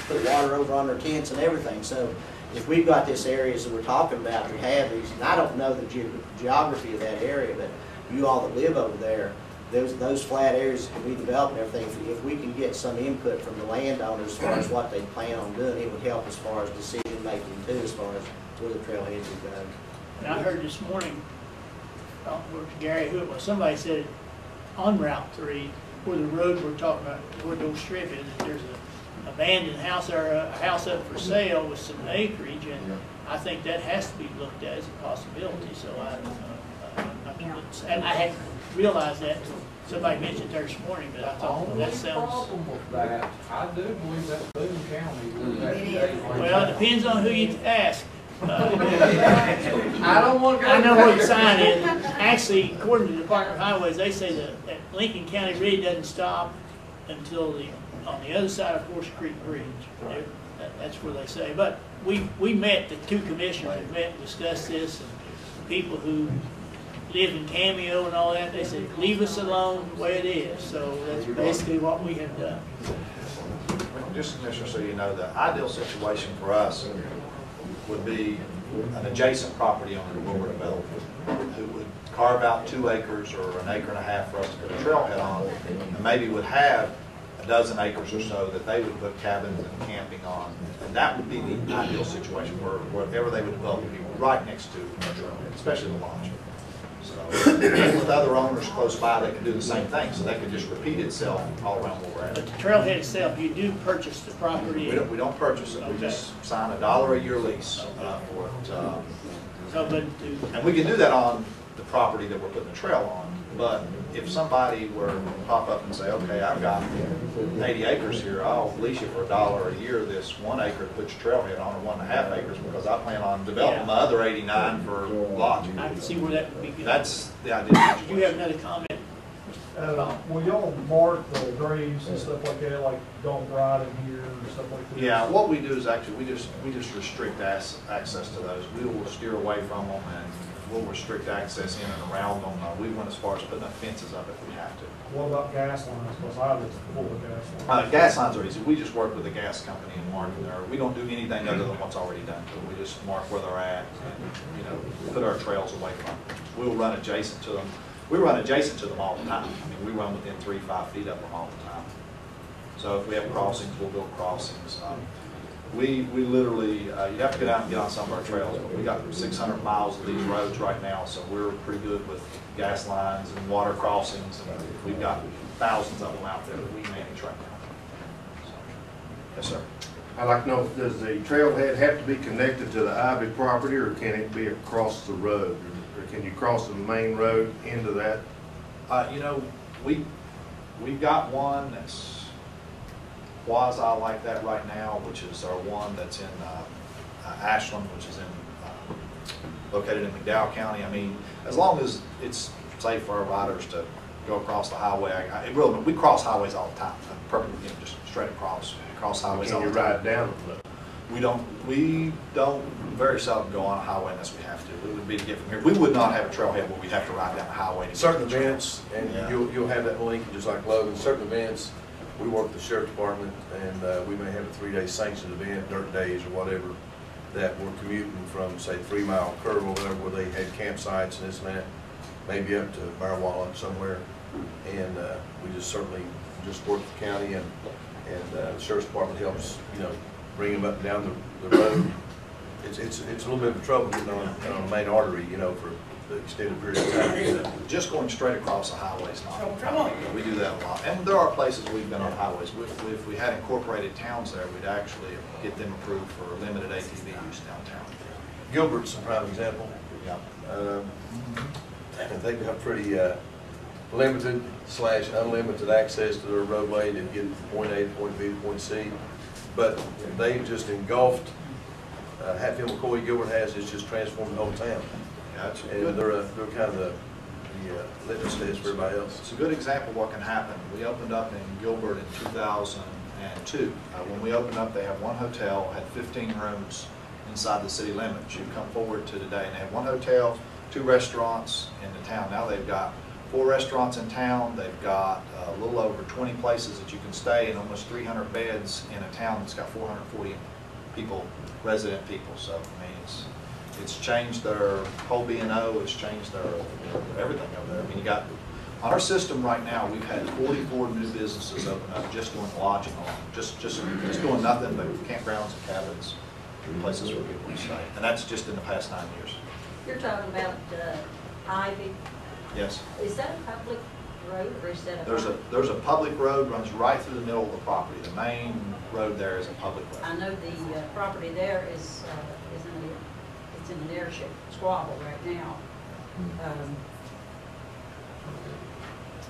put water over on their tents and everything. So if we've got this areas that we're talking about, we have these, and I don't know the geography of that area, but you all that live over there, those flat areas can be developed and everything. If we can get some input from the landowners as far as what they plan on doing, it would help as far as decision making too, as far as where the trailheads would go. And I heard this morning, Gary, who it was, somebody said on Route 3, where the road we're talking about, where the old strip is, that there's an abandoned house or a house up for sale with some acreage, and I think that has to be looked at as a possibility. So and I hadn't realized that until somebody mentioned there this morning, but I thought, well, that sounds. Problem with that, I do believe that's Boone County. Well, it depends on who you ask. I don't want to go. I know where the sign is. Actually, according to the Department of Highways, they say that Lincoln County really doesn't stop until on the other side of Horse Creek Bridge. That's where they say. But we met, the two commissioners met and discussed this, and people who live in Cameo and all that, they said, leave us alone the way it is. So that's basically what we have done. Just, Commissioner, so you know, the ideal situation for us would be an adjacent property owner to where we're developing, who would carve out 2 acres or an acre and a half for us to put a trailhead on, and maybe would have dozen acres or so that they would put cabins and camping on. And that would be the ideal situation where wherever they would develop would be right next to a trailhead, especially the lodge. So, and with other owners close by, they can do the same thing, so that could just repeat itself all around where we're at. But the trailhead itself, you do purchase the property. We don't purchase it, we Okay. just sign $1 a year lease for it. So, but to, And we can do that on the property that we're putting the trail on. But if somebody were to pop up and say, okay, I've got 80 acres here, I'll lease you for $1 a year this 1 acre to put your trailhead on, or 1.5 acres, because I plan on developing my other 89 for lodging. I can see where that would be good. That's the idea. Do you have another comment? Will y'all mark the graves and stuff like that, like don't ride in here and stuff like that? Yeah, what we do is actually, we just restrict access to those. We will steer away from them, and we'll restrict access in and around them. We went as far as putting up fences up if we have to. What about gas lines? Because I live full of gas lines. Gas lines are easy. We just work with the gas company and mark there. We don't do anything other than what's already done. We just mark where they're at and, put our trails away from them. We'll run adjacent to them. We run adjacent to them all the time. I mean, we run within 3-5 feet of them all the time. So if we have crossings, we'll build crossings. We literally, you have to get out and get on some of our trails, but we got 600 miles of these roads right now, so we're pretty good with gas lines and water crossings, and we've got thousands of them out there that we manage right now. So, yes, sir. I'd like to know, does the trailhead have to be connected to the Ivy property, or can it be across the road? Or can you cross the main road into that? We've got one that's quasi like that right now, which is our one that's in Ashland, which is located in McDowell County. I mean, as long as it's safe for our riders to go across the highway. We cross highways all the time. Just straight across highways all the time. Can you ride down them? We don't very seldom go on a highway unless we have to. It would be to get from here. We would not have a trailhead where we'd have to ride down the highway. Certain events, and Yeah. you'll have that link, just like Logan, certain events, we work with the sheriff's department, and we may have a 3-day sanctioned event, dirt days or whatever, that we're commuting from, say, 3 Mile Curve or whatever, where they had campsites and this and that, maybe up to Marijuana somewhere. And we just certainly just work with the county, and the sheriff's department helps, bring them up and down the road. It's a little bit of trouble getting on the main artery, for the extended period of time. Just going straight across the highway is not. We do that a lot. And there are places we've been on highways. If we had incorporated towns there, we'd actually get them approved for limited ATV use downtown. Gilbert's a prime example. Yeah. And they've got pretty limited/unlimited access to their roadway to get from point A to point B to point C. But they've just engulfed, Hatfield, McCoy, Gilbert has, it's just transformed the whole town. Yeah, it's And they're kind of the litmus test for everybody else. It's a good example of what can happen. We opened up in Gilbert in 2002. When we opened up, they had one hotel, had 15 rooms inside the city limits. You come forward to today, and they had one hotel, 2 restaurants in the town. Now they've got 4 restaurants in town. They've got a little over 20 places that you can stay, and almost 300 beds in a town that's got 440 people, resident people. So, I mean, it's changed their whole B&O, it's changed their everything over there. I mean, you got, on our system right now, we've had 44 new businesses open up just doing lodging alone, just doing nothing but campgrounds and cabins, places where people can stay. And that's just in the past 9 years. You're talking about Ivy. Yes. Is that a public road or is that a? There's a public road runs right through the middle of the property. The main road there is a public road. I know the property there is in an airship squabble right now.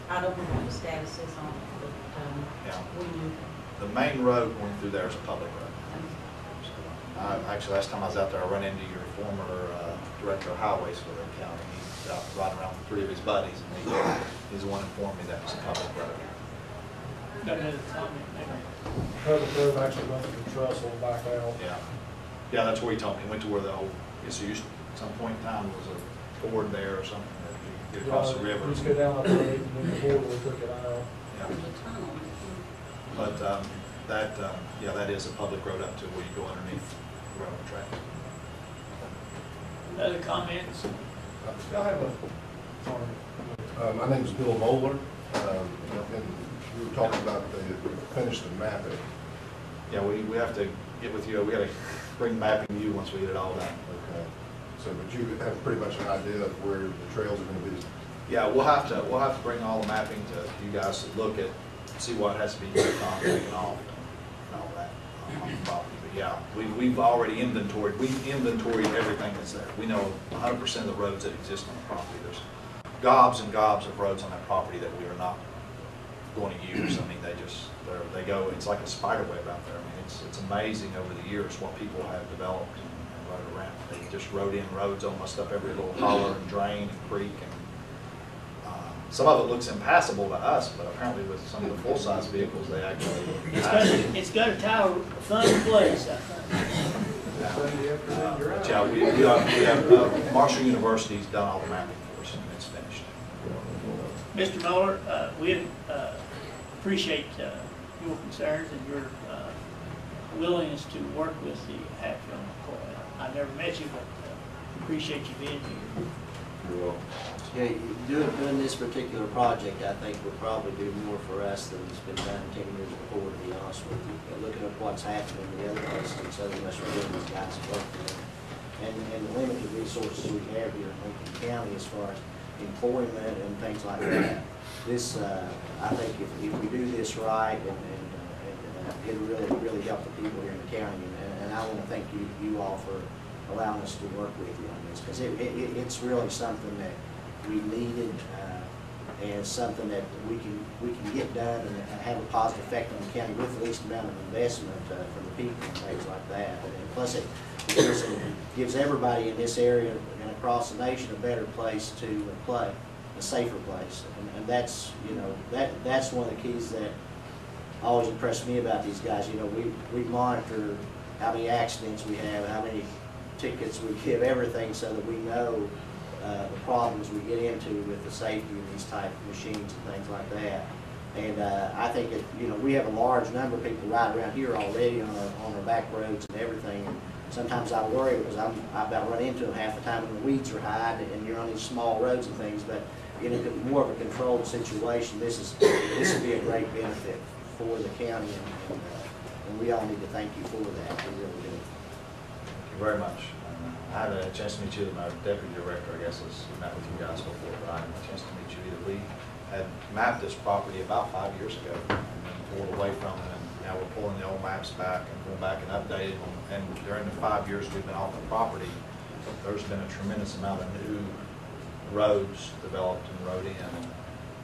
I don't know what the status is on it, but Yeah. when The main road going through there is a public road. Actually, last time I was out there, I ran into your former director of highways for the county. He's out riding around with 3 of his buddies, and he's the one who informed me that it was a public road. Another comment there. Public road actually runs through Trussell back out. Yeah, that's where he told me. He went to where the old, at some point in time, was a ford there or something that you get across the river. Just go down up there and then the border, we took it out. Yeah. there's a tunnel. But that is a public road up to where you go underneath the railroad tracks. Other comments? I have a, sorry. My name is Bill Moeller. And we were talking about finish the mapping. Yeah, we have to get with you, we gotta bring mapping to you once we get it all done. Okay. So, but you have pretty much an idea of where the trails are gonna be? Yeah, we'll have to bring all the mapping to you guys to look at, see what has to be taken off and all that on the property. But yeah, we've already inventoried everything that's there. We know 100% of the roads that exist on the property. There's gobs and gobs of roads on that property that we are not going to use. I mean, they go, it's like a spider web out there. I mean, it's amazing over the years what people have developed and rode around. They just rode in roads almost up every little holler and drain and creek, and some of it looks impassable to us, but apparently with some of the full-size vehicles, they actually. It's got a fun place, I think. But yeah, we have Marshall University's done all the mapping for us, and it's finished. Mr. Mueller, we appreciate your concerns and your willingness to work with the Hatfield McCoy. I've never met you, but appreciate you being here. You're welcome. Yeah, doing this particular project, I think would probably do more for us than it's been done 10 years before, to be honest with you. Looking at what's happening in the other places in southern West Virginia, these guys have worked there. And the limited resources we have here in Lincoln County as far as employment and things like that. This, I think if we do this right and it'll really help the people here in the county. And I want to thank you all for allowing us to work with you on this, because it's really something that we needed, and something that we can get done and have a positive effect on the county with the least amount of investment from the people and things like that. And plus, it gives everybody in this area and across the nation a better place to play, a safer place. And that's, you know, that's one of the keys that always impressed me about these guys. You know, we monitor how many accidents we have, how many tickets we give, everything, so that we know the problems we get into with the safety of these type of machines and things like that. And I think you know, we have a large number of people right around here already on our back roads and everything. And sometimes I worry because I about run into them half the time when the weeds are high and you're on these small roads and things. But in a more of a controlled situation, this would be a great benefit for the county, and we all need to thank you for that. We really do. Thank you very much. I had a chance to meet you, my deputy director, I guess, has met with you guys before, but I had a chance to meet you either. We had mapped this property about 5 years ago and then pulled away from it, and now we're pulling the old maps back and going back and updating them. And during the 5 years we've been off the property, there's been a tremendous amount of new roads developed and rode in, and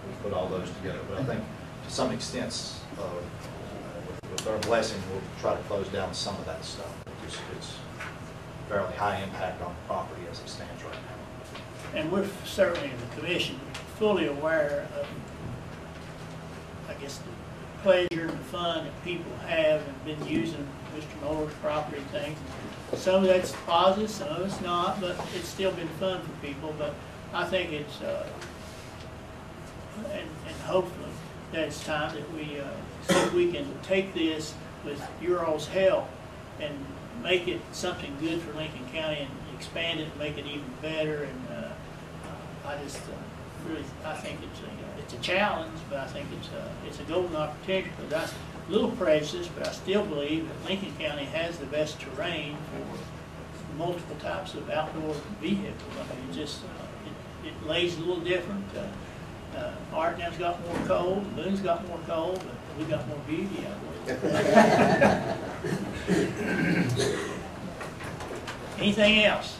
we put all those together. But I think to some extent, with our blessing, we'll try to close down some of that stuff. It's fairly high impact on the property as it stands right now. And we're certainly, the commission, fully aware of, I guess, the pleasure and the fun that people have and been using Mr. Muller's property and things. Some of that's positive, some of it's not, but it's still been fun for people. But I think it's, and hopefully that it's time that we see if we can take this with your all's help and make it something good for Lincoln County and expand it and make it even better. And I just really, I think it's a challenge, but I think it's a golden opportunity. Because I'm a little prejudiced, but I still believe that Lincoln County has the best terrain for multiple types of outdoor vehicles. I mean, it just it lays a little different. Artnam's got more cold, Boone's got more cold, but we got more beauty out there. Anything else?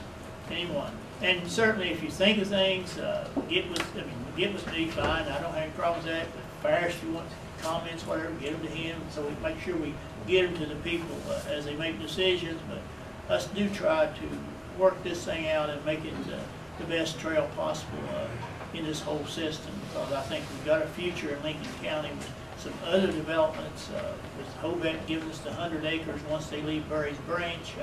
Anyone? And certainly, if you think of things, get with me. Fine. I don't have any problems with that. But Ferris, if you want comments, whatever, get them to him. So we make sure we get them to the people as they make decisions. But us do try to work this thing out and make it the best trail possible in this whole system. Because I think we've got a future in Lincoln County with some other developments, with Hobet giving us the 100 acres once they leave Burry's Branch.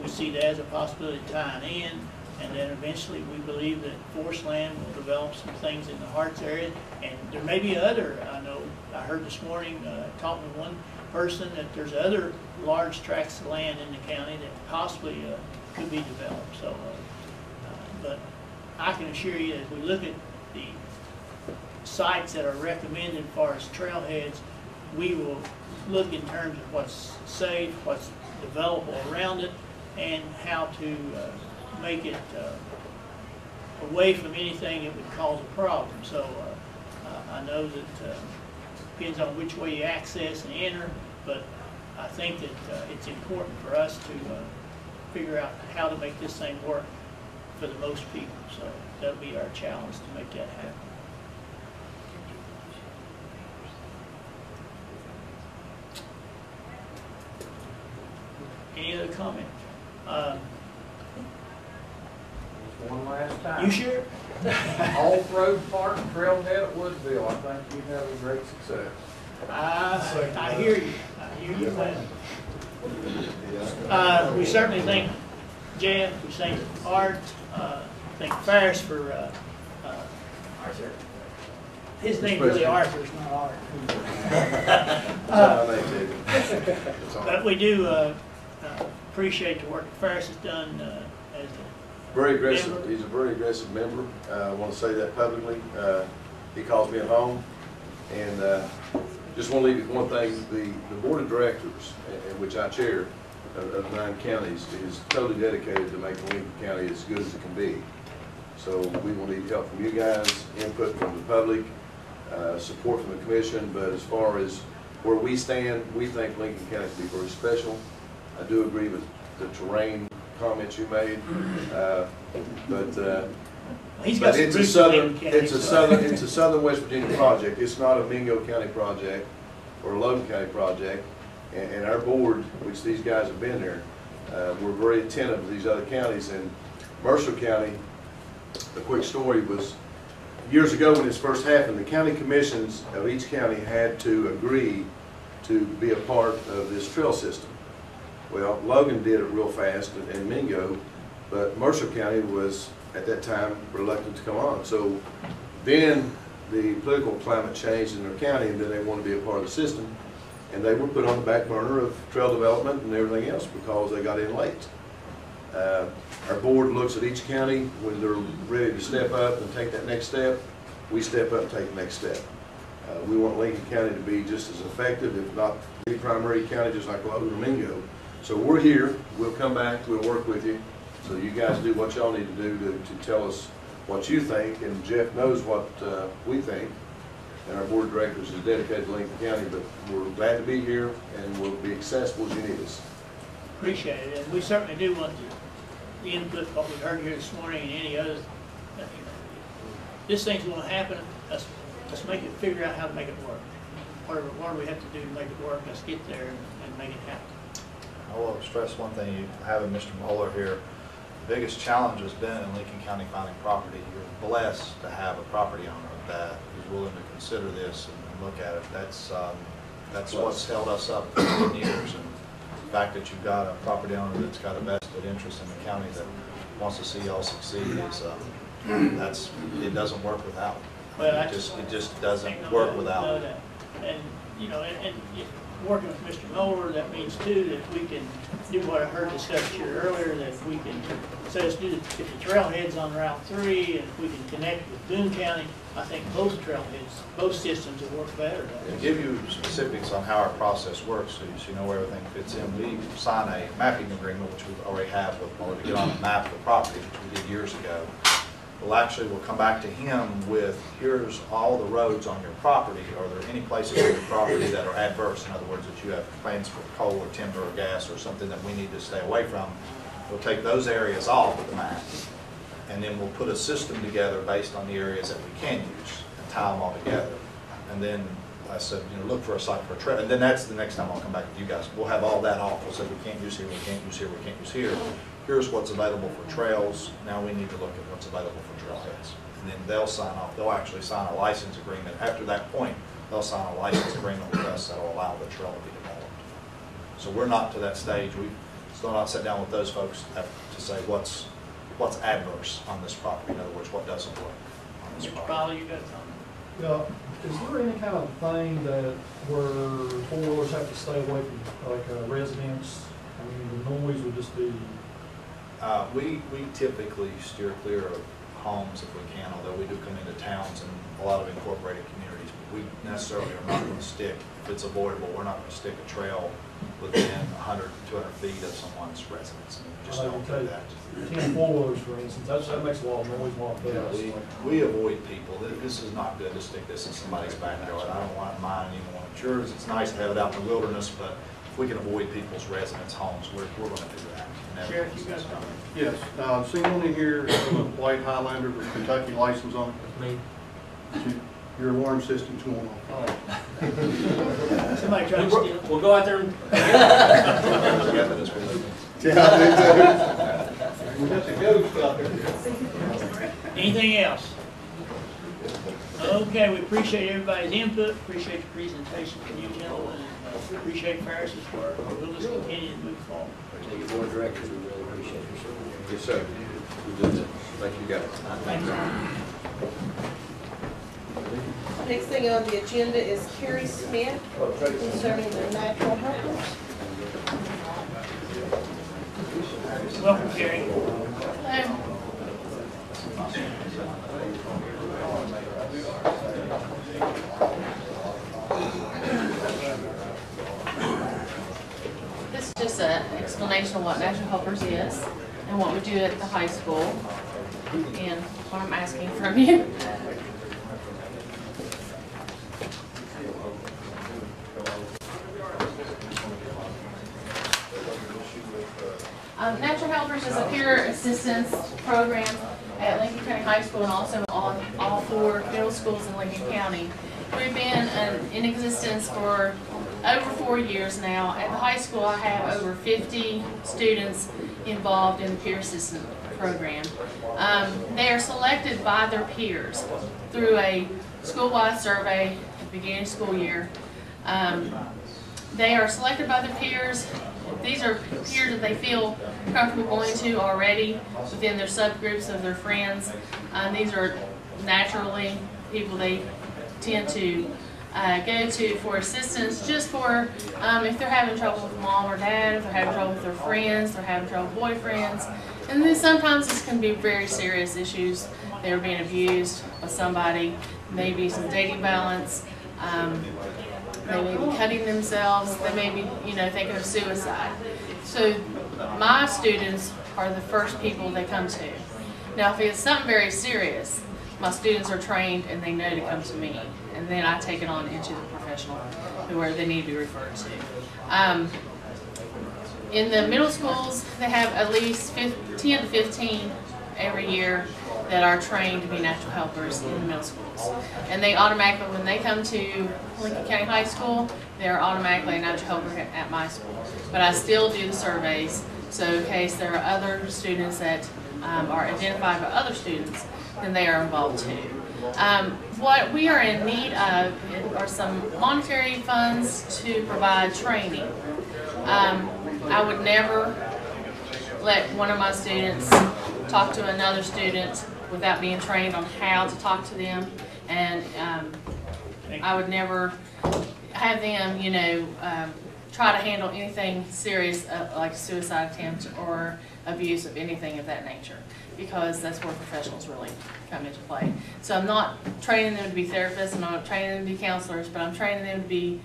We see that as a possibility of tying in, and then eventually we believe that Forest Land will develop some things in the Harts area, and there may be other. I heard this morning talking to one person that there's other large tracts of land in the county that possibly could be developed. So, but I can assure you, as we look at the sites that are recommended for as trailheads, we will look in terms of what's safe, what's developable around it, and how to make it away from anything that would cause a problem. So I know that depends on which way you access and enter, but I think that it's important for us to figure out how to make this thing work for the most people. So that'll be our challenge to make that happen. Any other comment? One last time. You sure? Off-road park and trailhead at Woodville, I think you have a great success. I hear you. I hear you, man. We certainly thank Jeff, we thank Art, thank Ferris for, his name's really Arthur, it's not Art. But we do appreciate the work that Ferris has done as a Very aggressive. member. He's a very aggressive member. I want to say that publicly. He calls me at home, and just want to leave you with one thing. The board of directors, in which I chair, of 9 counties, is totally dedicated to making Lincoln County as good as it can be. So we will need help from you guys, input from the public, support from the commission. But as far as where we stand, we think Lincoln County to be very special. I do agree with the terrain comments you made, He's got some it's a roots in southern, Lincoln County, it's a southern, it's a southern West Virginia project. It's not a Mingo County project or a Logan County project. And our board, which these guys have been there, we're very attentive to these other counties. And Mercer County, a quick story was years ago when this first happened, the county commissions of each county had to agree to be a part of this trail system. Well, Logan did it real fast and Mingo, but Mercer County was at that time reluctant to come on. So then the political climate changed in their county, and then they wanted to be a part of the system, and they were put on the back burner of trail development and everything else because they got in late. Our board looks at each county when they're ready to step up and take that next step. We step up and take the next step. We want Lincoln County to be just as effective, if not the primary county, just like Logan or Mingo. So we're here. We'll come back. We'll work with you. So you guys do what y'all need to do to tell us what you think. And Jeff knows what we think. And our board of directors is dedicated to Lincoln County. But we're glad to be here, and we'll be accessible as you need us. Appreciate it, and we certainly do want the input, what we heard here this morning, and any other. This thing's going to happen. Let's make it, figure out how to make it work. Whatever we have to do to make it work, let's get there and make it happen. I will stress one thing, you having Mr. Moeller here, the biggest challenge has been in Lincoln County finding property. You're blessed to have a property owner that is willing to consider this and look at it. That's what's held us up for 10 years. And the fact that you've got a property owner that's got a vested interest in the county that wants to see y'all succeed is, it doesn't work without. Well, It just doesn't work without. And you know, and working with Mr. Moeller, that means too that we can do what I heard discussed here earlier, that we can, so let's do if the trailheads on Route 3, and if we can connect with Boone County, I think both trailheads, both systems will work better. To give you specifics on how our process works, so you know where everything fits in, we sign a mapping agreement, which we already have with Moeller, to get on the map of the property, which we did years ago. We'll come back to him with, here's all the roads on your property. Are there any places on your property that are adverse? In other words, that you have plans for coal or timber or gas or something that we need to stay away from. We'll take those areas off of the map, and then we'll put a system together based on the areas that we can use and tie them all together. And then I said, look for a site for a trail. And then that's the next time I'll come back with you guys. We'll have all that off. We'll say we can't use here, we can't use here, we can't use here. Here's what's available for trails. Now we need to look at what's available for trailheads. And then they'll sign off. They'll actually sign a license agreement. After that point, they'll sign a license agreement with us that will allow the trail to be developed. So we're not to that stage. We've still not sat down with those folks to say what's adverse on this property. In other words, what doesn't work on this Mr. property. Fowler, you got something? Yeah, is there any kind of thing that where four-wheelers have to stay away from, like residents? I mean, the noise would just be... We typically steer clear of homes if we can, although we do come into towns and a lot of incorporated communities. But we necessarily are not going to stick, if it's avoidable, we're not going to stick a trail within 100, 200 feet of someone's residence. We just don't do that. 10 four-wheelers, for instance, that makes a lot of noise, a lot of Yeah, fuss. we avoid people. This is not good to stick this in somebody's backyard. I don't want mine, you don't want yours. It's nice to have it out in the wilderness, but if we can avoid people's residence homes, we're going to do that. Sheriff, you got something? Yes, see one in here, white Highlander with Kentucky license on it? Me. Your alarm system's going off. Somebody trying to steal? We'll go out there and. We got the ghost out there. Anything else? Okay, we appreciate everybody's input, appreciate the presentation from you gentlemen, and appreciate Ferris's work. We'll just continue to move forward. To your board of directors, we really appreciate your support. Yes, sir. We did that. Thank you, guys. Thank you. Next thing on the agenda is Carrie Smith concerning the natural helpers. Welcome, Carrie. This is just an explanation of what Natural Helpers is and what we do at the high school and what I'm asking from you. Natural Helpers is a peer assistance program at Lincoln County High School and also on all 4 middle schools in Lincoln County. We've been in existence for over 4 years now. At the high school, I have over 50 students involved in the peer assistance program. They are selected by their peers through a school-wide survey at the beginning of the school year. They are selected by their peers. These are peers that they feel comfortable going to already within their subgroups of their friends. These are naturally people they tend to go to for assistance, just for if they're having trouble with mom or dad, if they're having trouble with their friends, they're having trouble with boyfriends. And then sometimes this can be very serious issues. They're being abused by somebody, maybe some dating violence. They may be cutting themselves. They may be, thinking of suicide. So my students are the first people they come to. Now, if it's something very serious, my students are trained and they know to come to me. And then I take it on into the professional where they need to be referred to. In the middle schools, they have at least 10 to 15 every year that are trained to be natural helpers in the middle schools. And they automatically, when they come to Lincoln County High School, they're automatically a natural helper at my school. But I still do the surveys, so in case there are other students that are identified by other students, then they are involved too. What we are in need of are some monetary funds to provide training. I would never let one of my students talk to another student without being trained on how to talk to them, and I would never have them, try to handle anything serious like a suicide attempt or abuse of anything of that nature, because that's where professionals really come into play. So I'm not training them to be therapists, I'm not training them to be counselors, but I'm training them to be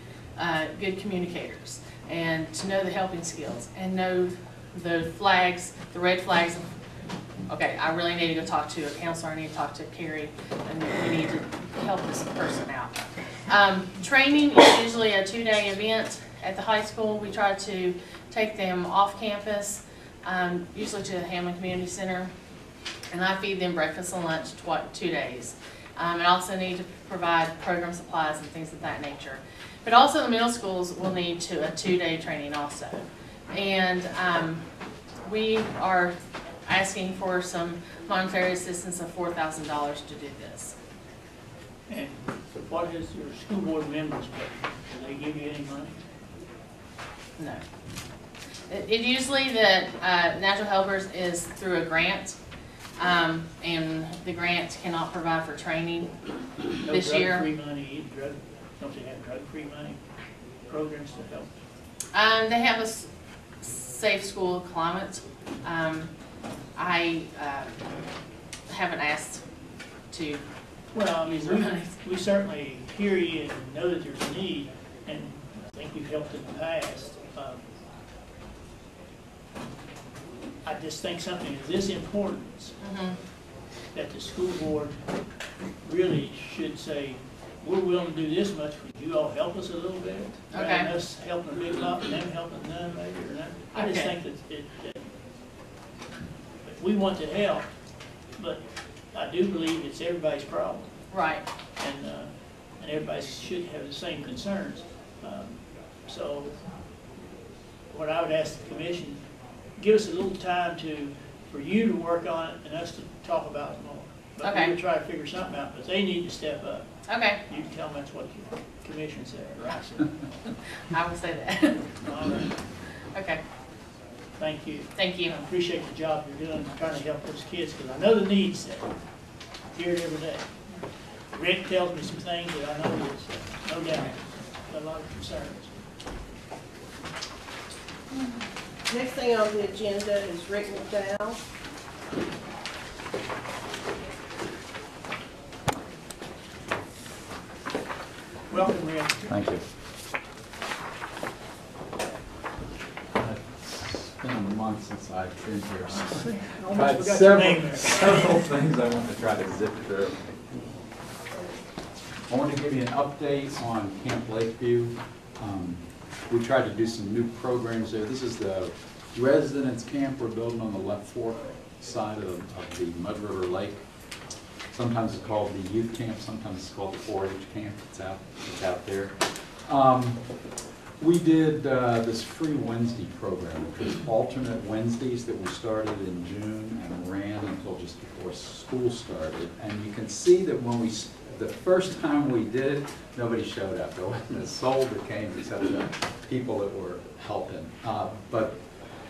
good communicators and to know the helping skills and know the flags, the red flags. Okay, I really need to go talk to a counselor, I need to talk to Carrie, and we need to help this person out. Training is usually a 2-day event at the high school. We try to take them off campus, usually to the Hamlin Community Center, and I feed them breakfast and lunch 2 days. And also need to provide program supplies and things of that nature. But also the middle schools will need a 2-day training also. And we are asking for some monetary assistance of $4,000 to do this. And what is your school board members pay? Do they give you any money? No. It usually, the Natural Helpers is through a grant, and the grant cannot provide for training this year. No drug-free money, don't they have drug-free money programs to help? They have a safe school climate. I haven't asked to. Well, I mean, we certainly hear you and know that there's a need, and I think we've helped in the past. I just think something of this importance, that the school board really should say, we're willing to do this much, would you all help us a little bit? Rather than us helping a big lot and them helping none maybe, or not. I just think that we want to help, but I do believe it's everybody's problem. Right. And everybody should have the same concerns. So what I would ask the commission, give us a little time for you to work on it and us to talk about it more. But we would try to figure something out, but they need to step up. Okay. You can tell them that's what your commission said, right? So, I will say that. all right. Okay. Thank you. Thank you. I appreciate the job you're doing, trying to help those kids, because I know the needs there. Hear it every day. Rick tells me some things that I know is, no doubt, a lot of concerns. Next thing on the agenda is Rick McDowell. Welcome, Rick. Thank you. It's been a month since I've been here. So I've had several things I want to try to zip through. I want to give you an update on Camp Lakeview. We tried to do some new programs there. This is the residence camp we're building on the left fork side of the Mud River Lake. Sometimes it's called the youth camp, sometimes it's called the 4-H camp. It's out there. We did this free Wednesday program, which was alternate Wednesdays that we started in June and ran until just before school started. And you can see that when the first time we did it, nobody showed up. There wasn't a soul that came except the people that were helping. But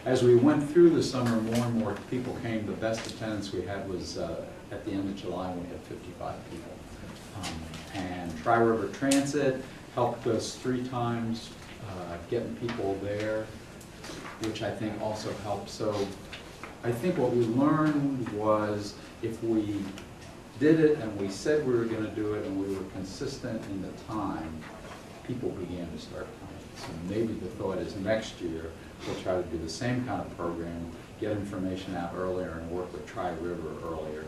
as we went through the summer, more and more people came. The best attendance we had was at the end of July when we had 55 people. And Tri-River Transit helped us 3 times getting people there, which I think also helped. So I think what we learned was if we did it and we said we were going to do it and we were consistent in the time, people began to start coming. So maybe the thought is next year we'll try to do the same kind of program, get information out earlier and work with Tri-River earlier.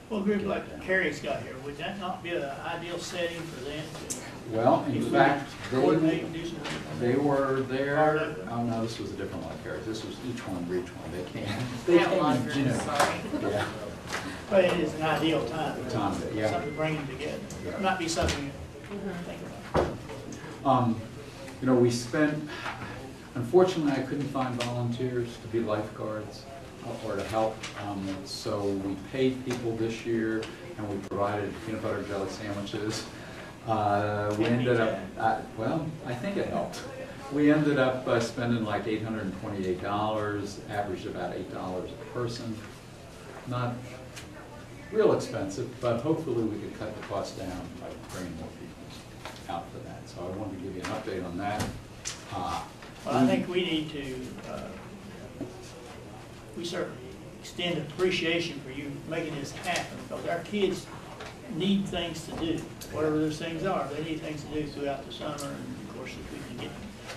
Well, group like Carrie's got here, would that not be an ideal setting for them to? Well, in fact, coordinate and do some? they were there. Oh no, this was a different one, Carrie. This was each one, They came. They came in June. Sorry. Yeah. But it is an ideal time. Yeah. Something to bring them together. It might be something you think about. You know, we spent, unfortunately, I couldn't find volunteers to be lifeguards or to help. So we paid people this year and we provided peanut butter and jelly sandwiches. We ended up, well, I think it helped. We ended up spending like $828, averaged about $8 a person. Not real expensive, but hopefully we could cut the cost down by bringing more people out for that. So I wanted to give you an update on that. Well, I think we need to, we certainly extend appreciation for you making this happen, because our kids need things to do, whatever those things are. They need things to do throughout the summer, and of course, if we can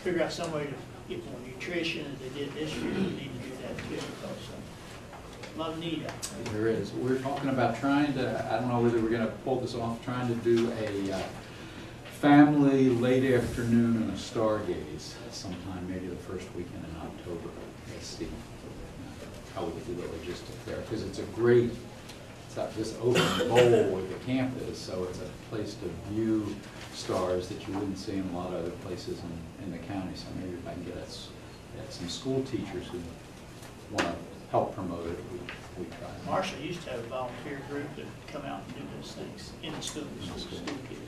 figure out some way to get more nutrition as they did this year, we need to do that too, because a lot of need out there. There is. We're talking about trying to, I don't know whether we're going to pull this off, trying to do a family late afternoon and a stargaze sometime, maybe the first weekend in October. Let's see how we can do the logistics there, because it's a great, it's got this open bowl where the camp is, so it's a place to view stars that you wouldn't see in a lot of other places in the county. So maybe if I can get some school teachers who want to help promote it, we try. Marshall used to have a volunteer group that come out and do those things in the schools, school kids.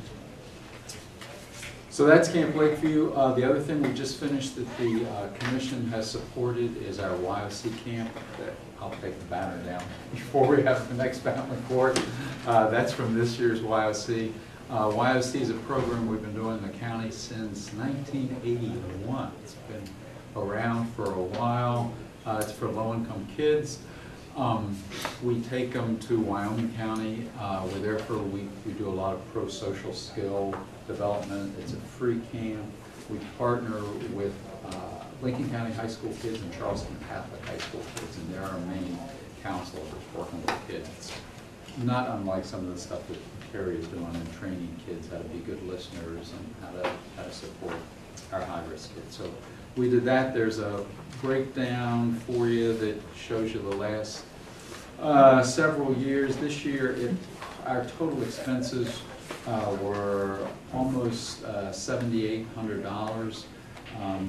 So that's Camp Lakeview. The other thing we just finished that the commission has supported is our YOC camp. I'll take the banner down before we have the next family court. That's from this year's YOC. YOC is a program we've been doing in the county since 1981. It's been around for a while. It's for low-income kids. We take them to Wyoming County. We're there for a week. We do a lot of pro-social skill development. It's a free camp. We partner with Lincoln County High School kids and Charleston Catholic High School kids, and they're our main counselors working with kids. Not unlike some of the stuff that Carrie is doing in training kids how to be good listeners and how to support our high-risk kids. So we did that. There's a breakdown for you that shows you the last several years. This year, our total expenses were almost $7,800.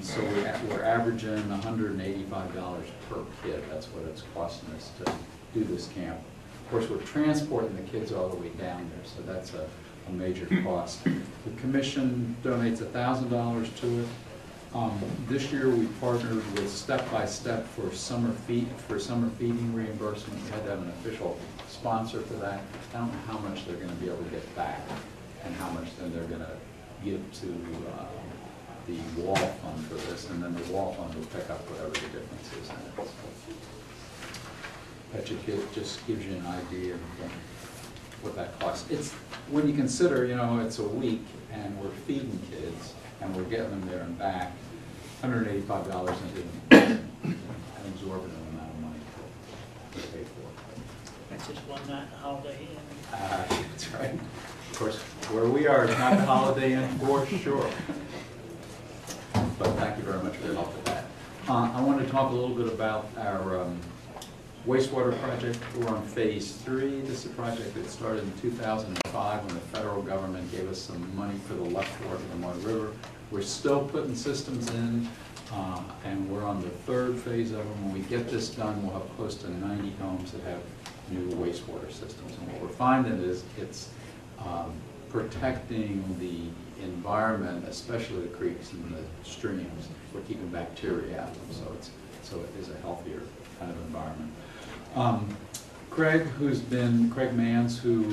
So we're averaging $185 per kid. That's what it's costing us to do this camp. Of course, we're transporting the kids all the way down there, so that's a major cost. The commission donates $1,000 to it. This year we partnered with Step by Step for summer feeding reimbursement. We had to have an official sponsor for that. I don't know how much they're going to be able to get back and how much then they're going to give to the wall fund for this, and then the wall fund will pick up whatever the difference is in it. That just gives you an idea of what that costs. It's when you consider, it's a week and we're feeding kids and we're getting them there and back, $185 isn't an exorbitant amount of money to pay for. That's just one night, Holiday Inn. That's right. Of course, where we are, it's not the Holiday Inn for sure. But thank you very much for your help with that. I want to talk a little bit about our wastewater project. We're on phase 3. This is a project that started in 2005 when the federal government gave us some money for the left fork of the Mud River. We're still putting systems in, and we're on the 3rd phase of them. When we get this done, we'll have close to 90 homes that have new wastewater systems. And what we're finding is it's protecting the environment, especially the creeks and the streams. We're keeping bacteria out of them, so it is a healthier kind of environment. Craig Mans, who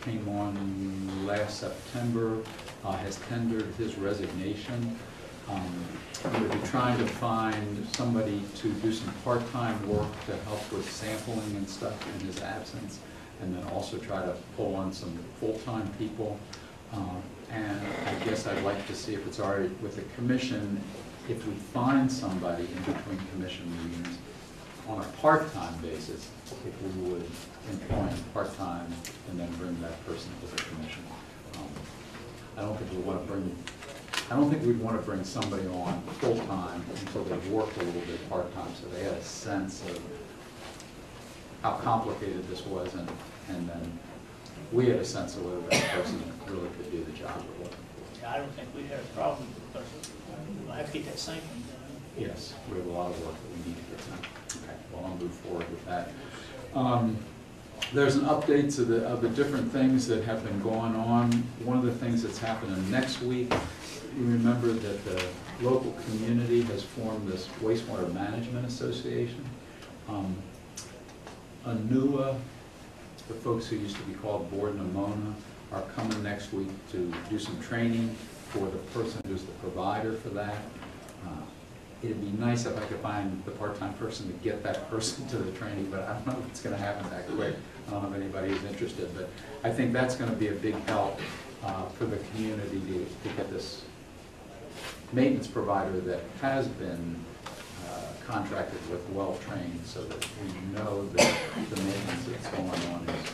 came on last September, has tendered his resignation. We'll be trying to find somebody to do some part-time work to help with sampling and stuff in his absence, and then also try to pull on some full-time people. And I guess I'd like to see if it's already with the commission, if we find somebody in between commission meetings on a part-time basis, if we would employ him part-time and then bring that person to the commission. I don't think we'd want to bring somebody on full-time until they've worked a little bit part-time, so they had a sense of how complicated this was, and then we had a sense of whether that person really could do the job we're looking for. Yeah, I don't think we'd have a problem because we'll have to get that sampling done. Yes, we have a lot of work that we need to get done. Okay, well, I'll move forward with that. There's an update of the different things that have been going on. One of the things that's happening next week, you remember that the local community has formed this Wastewater Management Association. ANUA, the folks who used to be called Board Nimona, are coming next week to do some training for the person who's the provider for that. It'd be nice if I could find the part-time person to get that person to the training, but I don't know if it's going to happen that quick. I don't know if anybody is interested, but I think that's going to be a big help for the community to get this maintenance provider that has been contracted with well-trained, so that we know that the maintenance that's going on is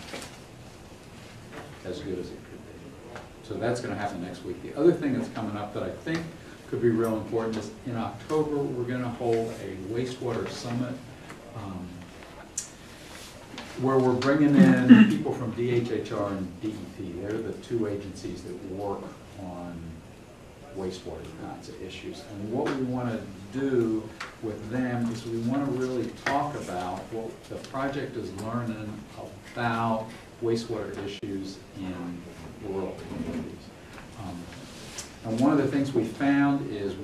as good as it could be. So that's going to happen next week. The other thing that's coming up that I think could be real important is in October we're going to hold a wastewater summit where we're bringing in people from DHHR and DEP. They're the two agencies that work on wastewater kinds of issues. And what we want to do with them is we want to really talk about what the project is learning about wastewater issues in rural communities. And one of the things we found is,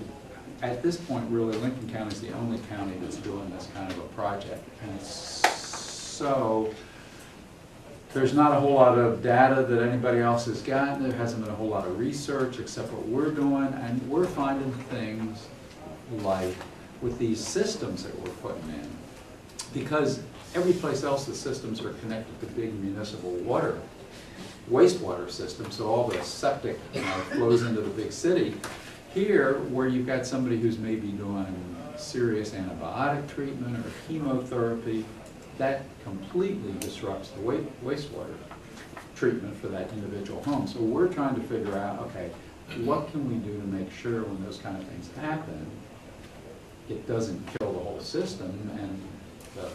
at this point, really, Lincoln County is the only county that's doing this kind of a project. And so there's not a whole lot of data that anybody else has gotten. There hasn't been a whole lot of research except what we're doing. And we're finding things like with these systems that we're putting in, because every place else the systems are connected to big municipal wastewater systems, so all the septic flows into the big city. Here, where you've got somebody who's maybe doing serious antibiotic treatment or chemotherapy, that completely disrupts the wastewater treatment for that individual home. So we're trying to figure out, okay, what can we do to make sure when those kind of things happen, it doesn't kill the whole system, and the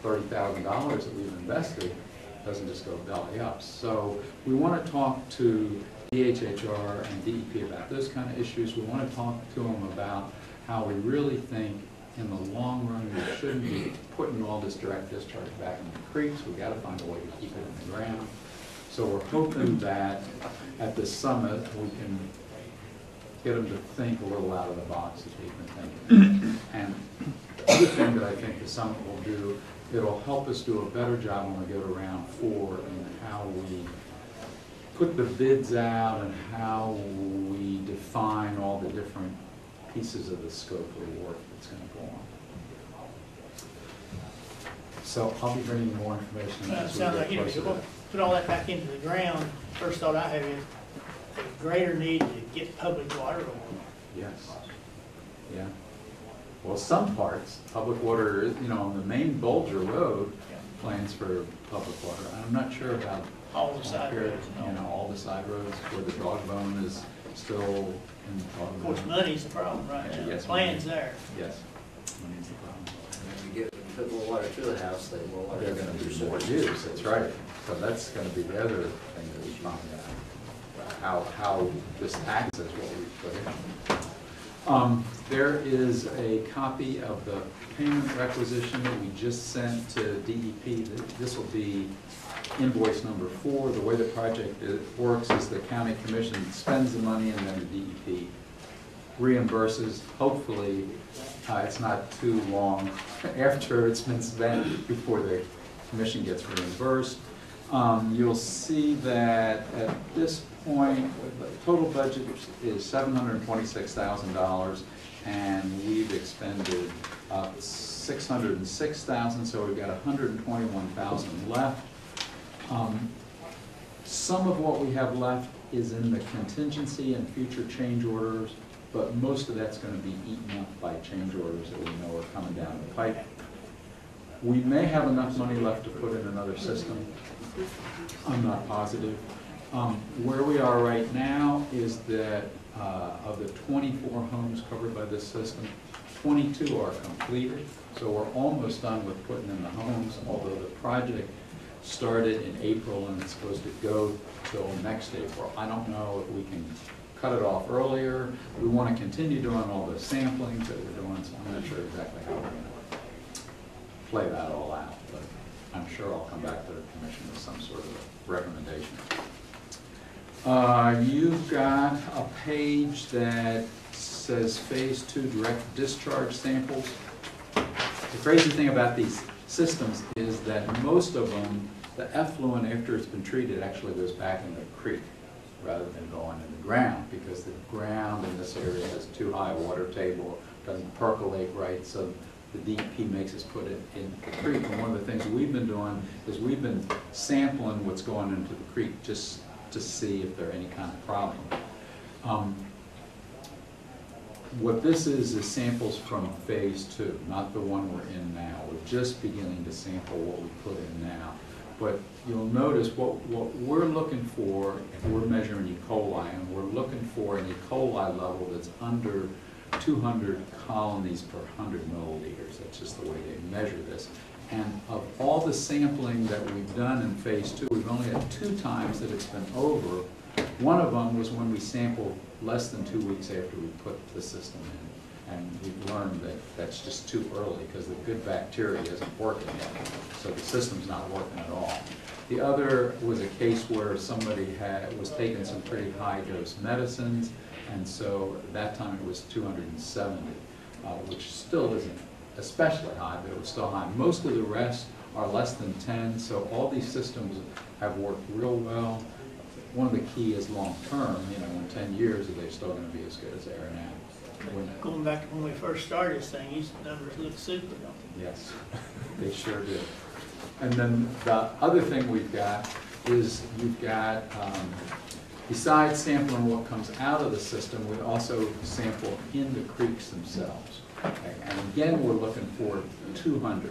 $30,000 that we've invested doesn't just go belly up. So we want to talk to DHHR and DEP about those kind of issues. We want to talk to them about how we really think in the long run we shouldn't be putting all this direct discharge back in the creeks. We've got to find a way to keep it in the ground. So we're hoping that at the summit we can get them to think a little out of the box that they've been thinking. And the other thing that I think the summit will do, it'll help us do a better job when we go to round 4 in how we put the bids out and how we define all the different pieces of the scope of the work that's going to go on. So I'll be bringing more information as we Sounds get like, you know, closer if to you that. put all that back into the ground, first thought I have is a greater need to get public water on. Yes. Yeah. Well, some parts, public water, you know, on the main Bulger Road, plans for public water. I'm not sure about All the side here, roads. you know, all the side roads where the dog bone is still in the dog Of course, bone. money's the problem right now. Yes, The plan's there. Yes. Money's the problem. If you put more water to the house, then more water. They're gonna be more use, that's right. So that's gonna be the other thing that we find out, how this taxes what we put in. There is a copy of the payment requisition that we just sent to DEP. This will be invoice number 4. The way the project works is the county commission spends the money and then the DEP reimburses. Hopefully, it's not too long after it's been spent before the commission gets reimbursed. You'll see that at this point, the total budget is $726,000, and we've expended $606,000, so we've got $121,000 left. Some of what we have left is in the contingency and future change orders, but most of that's going to be eaten up by change orders that we know are coming down the pipe. We may have enough money left to put in another system. I'm not positive. Where we are right now is that of the 24 homes covered by this system, 22 are completed. So we're almost done with putting in the homes, although the project started in April and it's supposed to go till next April. I don't know if we can cut it off earlier. We want to continue doing all the samplings that we're doing, so I'm not sure exactly how we're going to play that all out, but I'm sure I'll come back to the commission with some sort of recommendation. You've got a page that says Phase 2 direct discharge samples. The crazy thing about these systems is that most of them, the effluent after it's been treated actually goes back in the creek rather than going in the ground, because the ground in this area has too high a water table, doesn't percolate right, so the DEP makes us put it in the creek. And one of the things we've been doing is we've been sampling what's going into the creek just to see if there are any kind of problem. What this is samples from Phase 2, not the one we're in now. We're just beginning to sample what we put in now. But you'll notice what we're looking for, if we're measuring E. coli, and we're looking for an E. coli level that's under 200 colonies per 100 milliliters. That's just the way they measure this. And of all the sampling that we've done in Phase 2, we've only had 2 times that it's been over. One of them was when we sampled less than 2 weeks after we put the system in. And we've learned that that's just too early because the good bacteria isn't working yet. So the system's not working at all. The other was a case where somebody was taking some pretty high dose medicines, and so at that time it was 270, which still isn't especially high, but it was still high. Most of the rest are less than 10, so all these systems have worked real well. One of the key is long term, you know, in 10 years, are they still going to be as good as they are now? Going back to when we first started this thing, these numbers look super, don't they? Yes, they sure do. And then the other thing we've got is you've got, besides sampling what comes out of the system, we also sample in the creeks themselves. Okay? And again, we're looking for 200.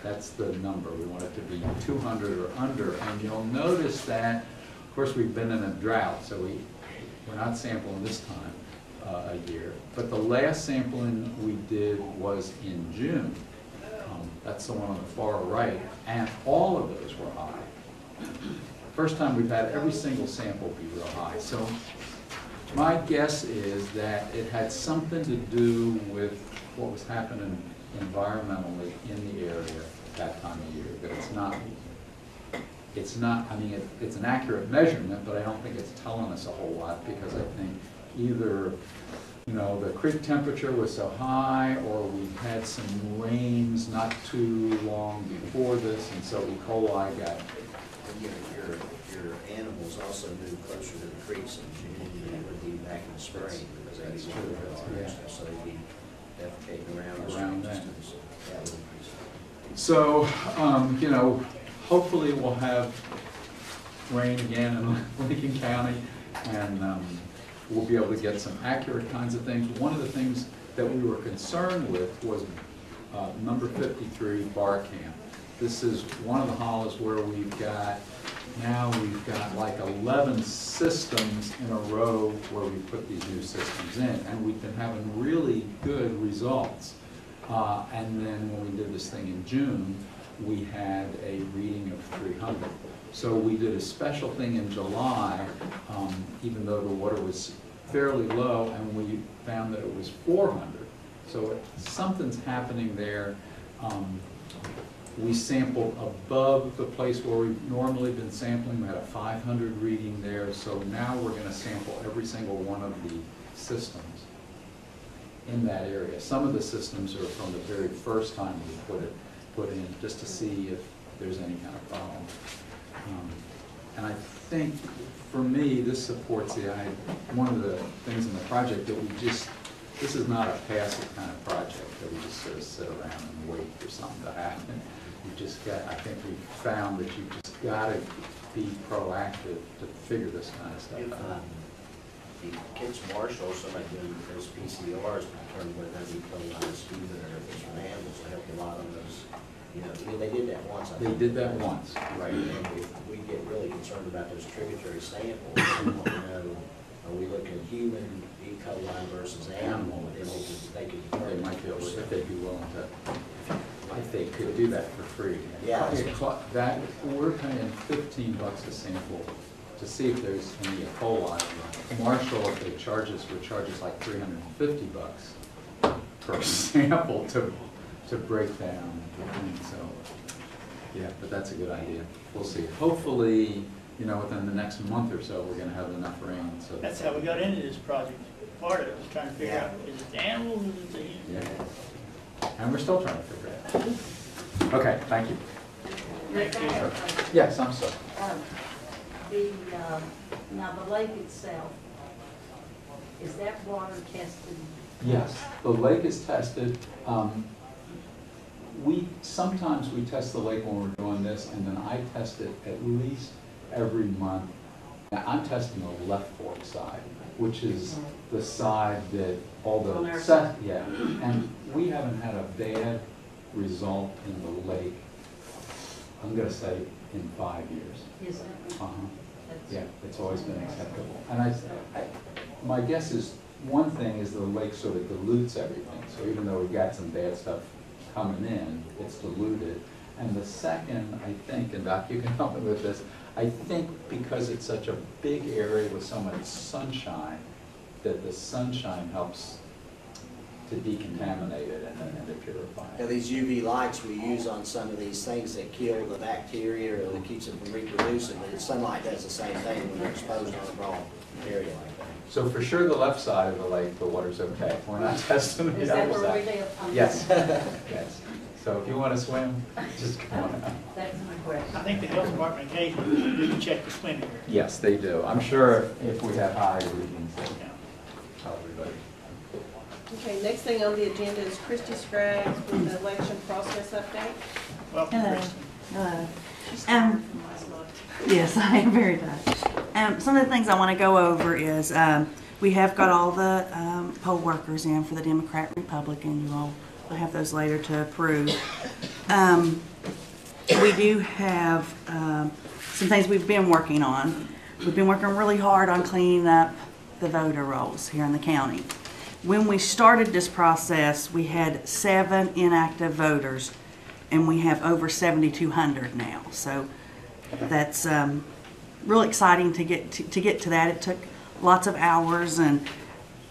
That's the number. We want it to be 200 or under. And you'll notice that, of course, we've been in a drought, so we're not sampling this time a year. But the last sampling we did was in June. That's the one on the far right. And all of those were high. First time we've had every single sample be real high. So my guess is that it had something to do with what was happening environmentally in the area that time of year. But it's not, I mean, it's an accurate measurement, but I don't think it's telling us a whole lot, because I think either, you know, the creek temperature was so high, or we had some rains not too long before this, and so E. coli got. Your animals also move closer to the creeks in June than they would be back in the spring, because they get water, Yeah. so they'd be defecating around the Around streams. That would increase. So, you know, hopefully we'll have rain again in Lincoln County, and we'll be able to get some accurate kinds of things. One of the things that we were concerned with was number 53, Bar Camp. This is one of the hollows where we've got like 11 systems in a row where we put these new systems in, and we've been having really good results. And then when we did this thing in June, we had a reading of 300. So we did a special thing in July, even though the water was fairly low, and we found that it was 400. So something's happening there. We sampled above the place where we've normally been sampling. We had a 500 reading there. So now we're going to sample every single one of the systems in that area. Some of the systems are from the very first time we put in, just to see if there's any kind of problem. And I think, for me, this supports the idea. One of the things in the project that this is not a passive kind of project that we just sort of sit around and wait for something to happen. You just got, I think we've found that you just got to be proactive to figure this kind of stuff out. The kids marshal, somebody doing those PCRs to determine whether they be playing on the student or if it's from animals, to help a lot on those. You know, I mean, they did that once. They did that once, right? And if we get really concerned about those tributary samples, we want to know, are we looking at human E. coli versus animal? And they could They might be able to, if they'd be willing to, if they could do that for free. Yeah. That, we're paying $15 a sample to see if there's any E. coli. Marshall, if they charge us, would charge us like $350 per sample to break down. So, yeah, but that's a good idea. We'll see. Hopefully, you know, within the next month or so, we're going to have enough rain. So That's how we got into this project. Part of it was trying to figure out, is it the animals, or is it the humans? Yeah. And we're still trying to figure it out. Okay, thank you. Yes, I'm sorry. Now the lake itself, is that water tested? Yes, the lake is tested. Sometimes we test the lake when we're doing this, and then I test it at least every month. Now, I'm testing the left fork side, which is the side that all the yeah, and we haven't had a bad result in the lake, I'm going to say, in 5 years. Is it? Yeah, it's always been acceptable. And my guess is, one thing is the lake sort of dilutes everything. So even though we've got some bad stuff coming in, it's diluted. And the second, I think, and Doc, you can help me with this, I think because it's such a big area with so much sunshine, that the sunshine helps to decontaminate it and to purify it. Now, these UV lights we use on some of these things that kill the bacteria or that keeps it from reproducing, but the sunlight does the same thing when you're exposed on a raw area like that. So for sure, the left side of the lake, the water's okay. We're not testing the Is that other where we side. live? Yes, yes. So if you want to swim, just come on out. That's my question. I think the health department occasionally check the swimming area. Yes, they do. I'm sure if we have high readings, they'll tell everybody. Okay, next thing on the agenda is Christie Scraggs with the election process update. Welcome, Hello. Kristen. Hello. She's tired from last night. Yes, I am very tired. Some of the things I want to go over is we have got all the poll workers in for the Democrat Republican. You all will have those later to approve. We do have some things we've been working on. We've been working really hard on cleaning up the voter rolls here in the county. When we started this process, we had 7 inactive voters, and we have over 7,200 now. So that's real exciting to get to that. It took lots of hours and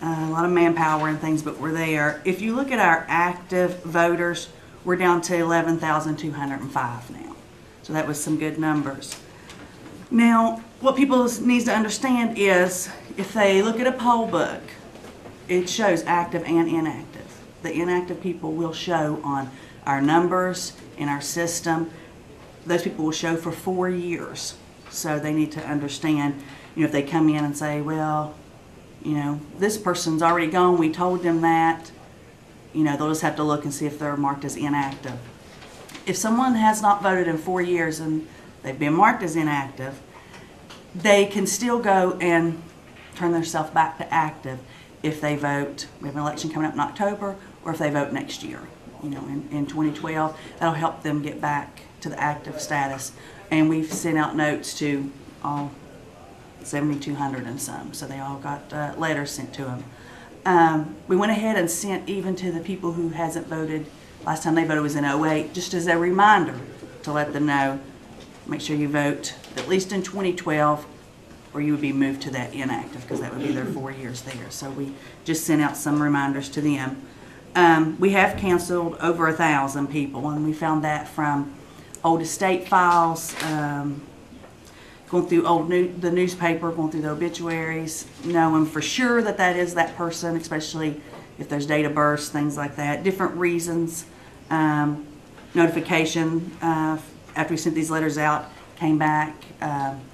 a lot of manpower and things, but we're there. If you look at our active voters, we're down to 11,205 now. So that was some good numbers. Now, what people need to understand is if they look at a poll book, it shows active and inactive. The inactive people will show on our numbers in our system. Those people will show for 4 years. So they need to understand, if they come in and say, well, this person's already gone, we told them that, they'll just have to look and see if they're marked as inactive. If someone has not voted in 4 years and they've been marked as inactive, they can still go and turn themselves back to active if they vote. We have an election coming up in October, or if they vote next year, in 2012. That'll help them get back to the active status. And we've sent out notes to all 7,200 and some, so they all got letters sent to them. We went ahead and sent even to the people who hasn't voted. Last time they voted was in 2008, just as a reminder to let them know, make sure you vote at least in 2012, or you would be moved to that inactive, because that would be their 4 years there. So we just sent out some reminders to them. We have canceled over 1,000 people, and we found that from old estate files, going through the newspaper, going through the obituaries, knowing for sure that that is that person, especially if there's date of birth, things like that, different reasons. Notification after we sent these letters out came back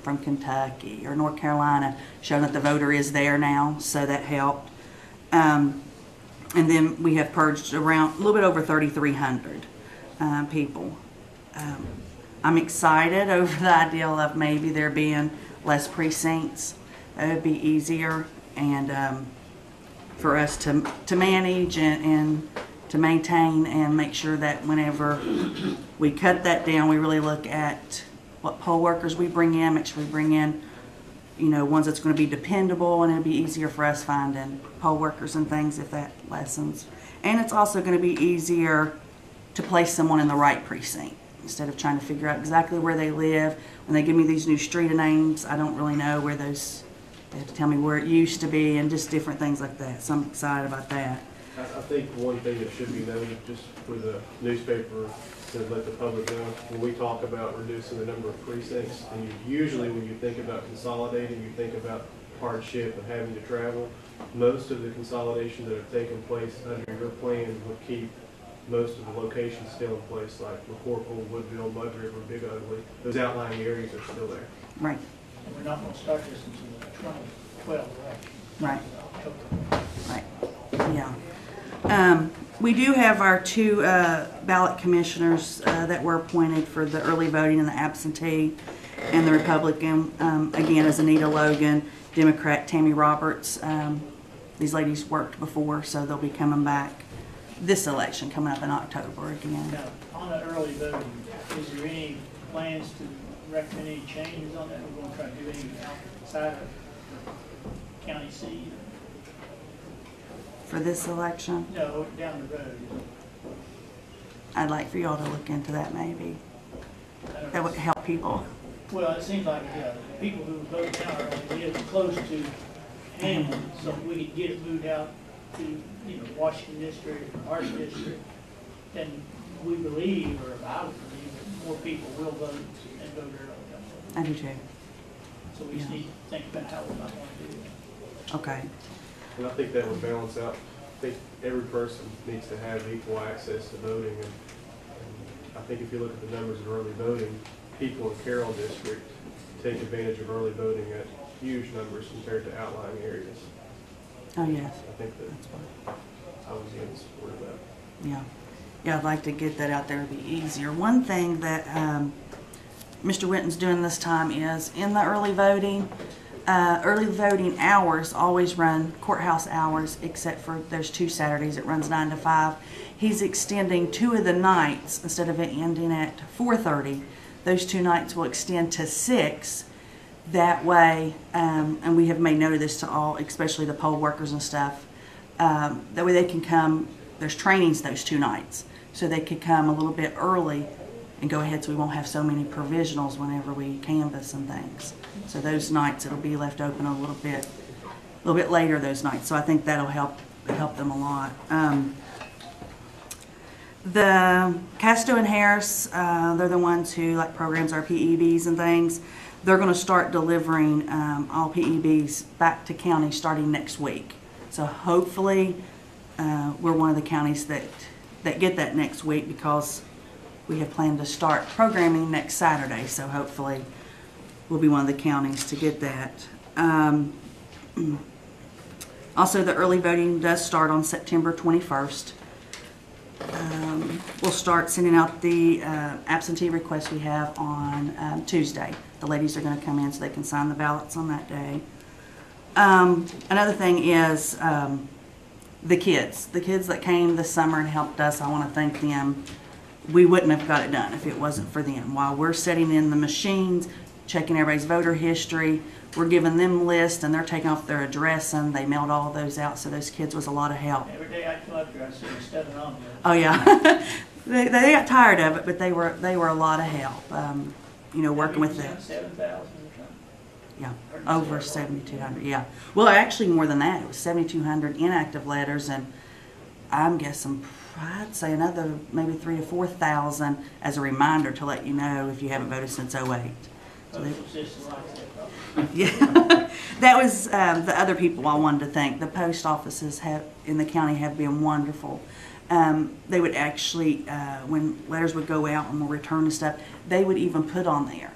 from Kentucky or North Carolina, showing that the voter is there now, so that helped. And then we have purged around a little bit over 3,300 people. I'm excited over the idea of maybe there being less precincts. It would be easier and for us to manage and to maintain and make sure that whenever we cut that down, we really look at what poll workers we bring in, make sure we bring in, ones that's going to be dependable, and it'll be easier for us finding poll workers and things if that lessens. And it's also going to be easier to place someone in the right precinct instead of trying to figure out exactly where they live. When they give me these new street names, I don't really know where those, they have to tell me where it used to be and just different things like that. So I'm excited about that. I think one thing that should be noted, just for the newspaper, to let the public know, when we talk about reducing the number of precincts, and usually when you think about consolidating, you think about hardship and having to travel. Most of the consolidations that have taken place under your plan would keep most of the locations still in place, like McCorkle, Woodville, Mud River, Big Ugly. Those outlying areas are still there. Right. And we're not going to start this until 2012, right? Right. Right. Yeah. We do have our 2 ballot commissioners that were appointed for the early voting and the absentee, and the Republican, again, is Anita Logan, Democrat Tammy Roberts. These ladies worked before, so they'll be coming back this election coming up in October again. Now, on the early voting, is there any plans to recommend any changes on that? We're going to try to do any outside of county seat? For this election? No, down the road. I'd like for y'all to look into that maybe. That would help people. Well, it seems like people who vote now are live close to Hammond, so if we could get it moved out to, Washington District, or our district, then we believe, or I would believe, that more people will vote and vote early. I do too. So we just need to think about how we might want to do it. Okay. And I think that would balance out. I think every person needs to have equal access to voting, and I think if you look at the numbers of early voting, people in Carroll District take advantage of early voting at huge numbers compared to outlying areas. Oh, yes. I think that I was in support of that. Yeah. Yeah, I'd like to get that out there, it'd be easier. One thing that Mr. Witten's doing this time is in the early voting hours always run courthouse hours, except for there's 2 Saturdays, it runs 9 to 5. He's extending 2 of the nights, instead of it ending at 4:30, those 2 nights will extend to 6. That way, and we have made note of this to all, especially the poll workers and stuff, that way they can come, there's trainings those 2 nights, so they could come a little bit early and go ahead, so we won't have so many provisionals whenever we canvass and things. So those nights, it'll be left open a little bit later those nights, so I think that'll help them a lot. The Casto and Harris, they're the ones who like programs our PEBs and things. They're going to start delivering all PEBs back to county starting next week. So hopefully we're one of the counties that get that next week, because we have planned to start programming next Saturday. So hopefully we'll be one of the counties to get that. Also, the early voting does start on September 21st. We'll start sending out the absentee requests we have on Tuesday. The ladies are going to come in so they can sign the ballots on that day. Another thing is the kids that came this summer and helped us. I want to thank them. We wouldn't have got it done if it wasn't for them. While we're setting in the machines, checking everybody's voter history, we're giving them lists, and they're taking off their address, and they mailed all of those out. So those kids was a lot of help. Every day I come up here, I see you stepping on there. Oh yeah, they got tired of it, but they were a lot of help. Working with them. 7,000 or something. Yeah, over 7,200. Yeah, well, actually more than that. It was 7,200 inactive letters, and I'm guessing I'd say another maybe 3,000 to 4,000 as a reminder to let you know if you haven't voted since 08. So yeah, that was the other people I wanted to thank. The post offices in the county have been wonderful. They would actually, when letters would go out and we'll return and stuff, they would even put on there,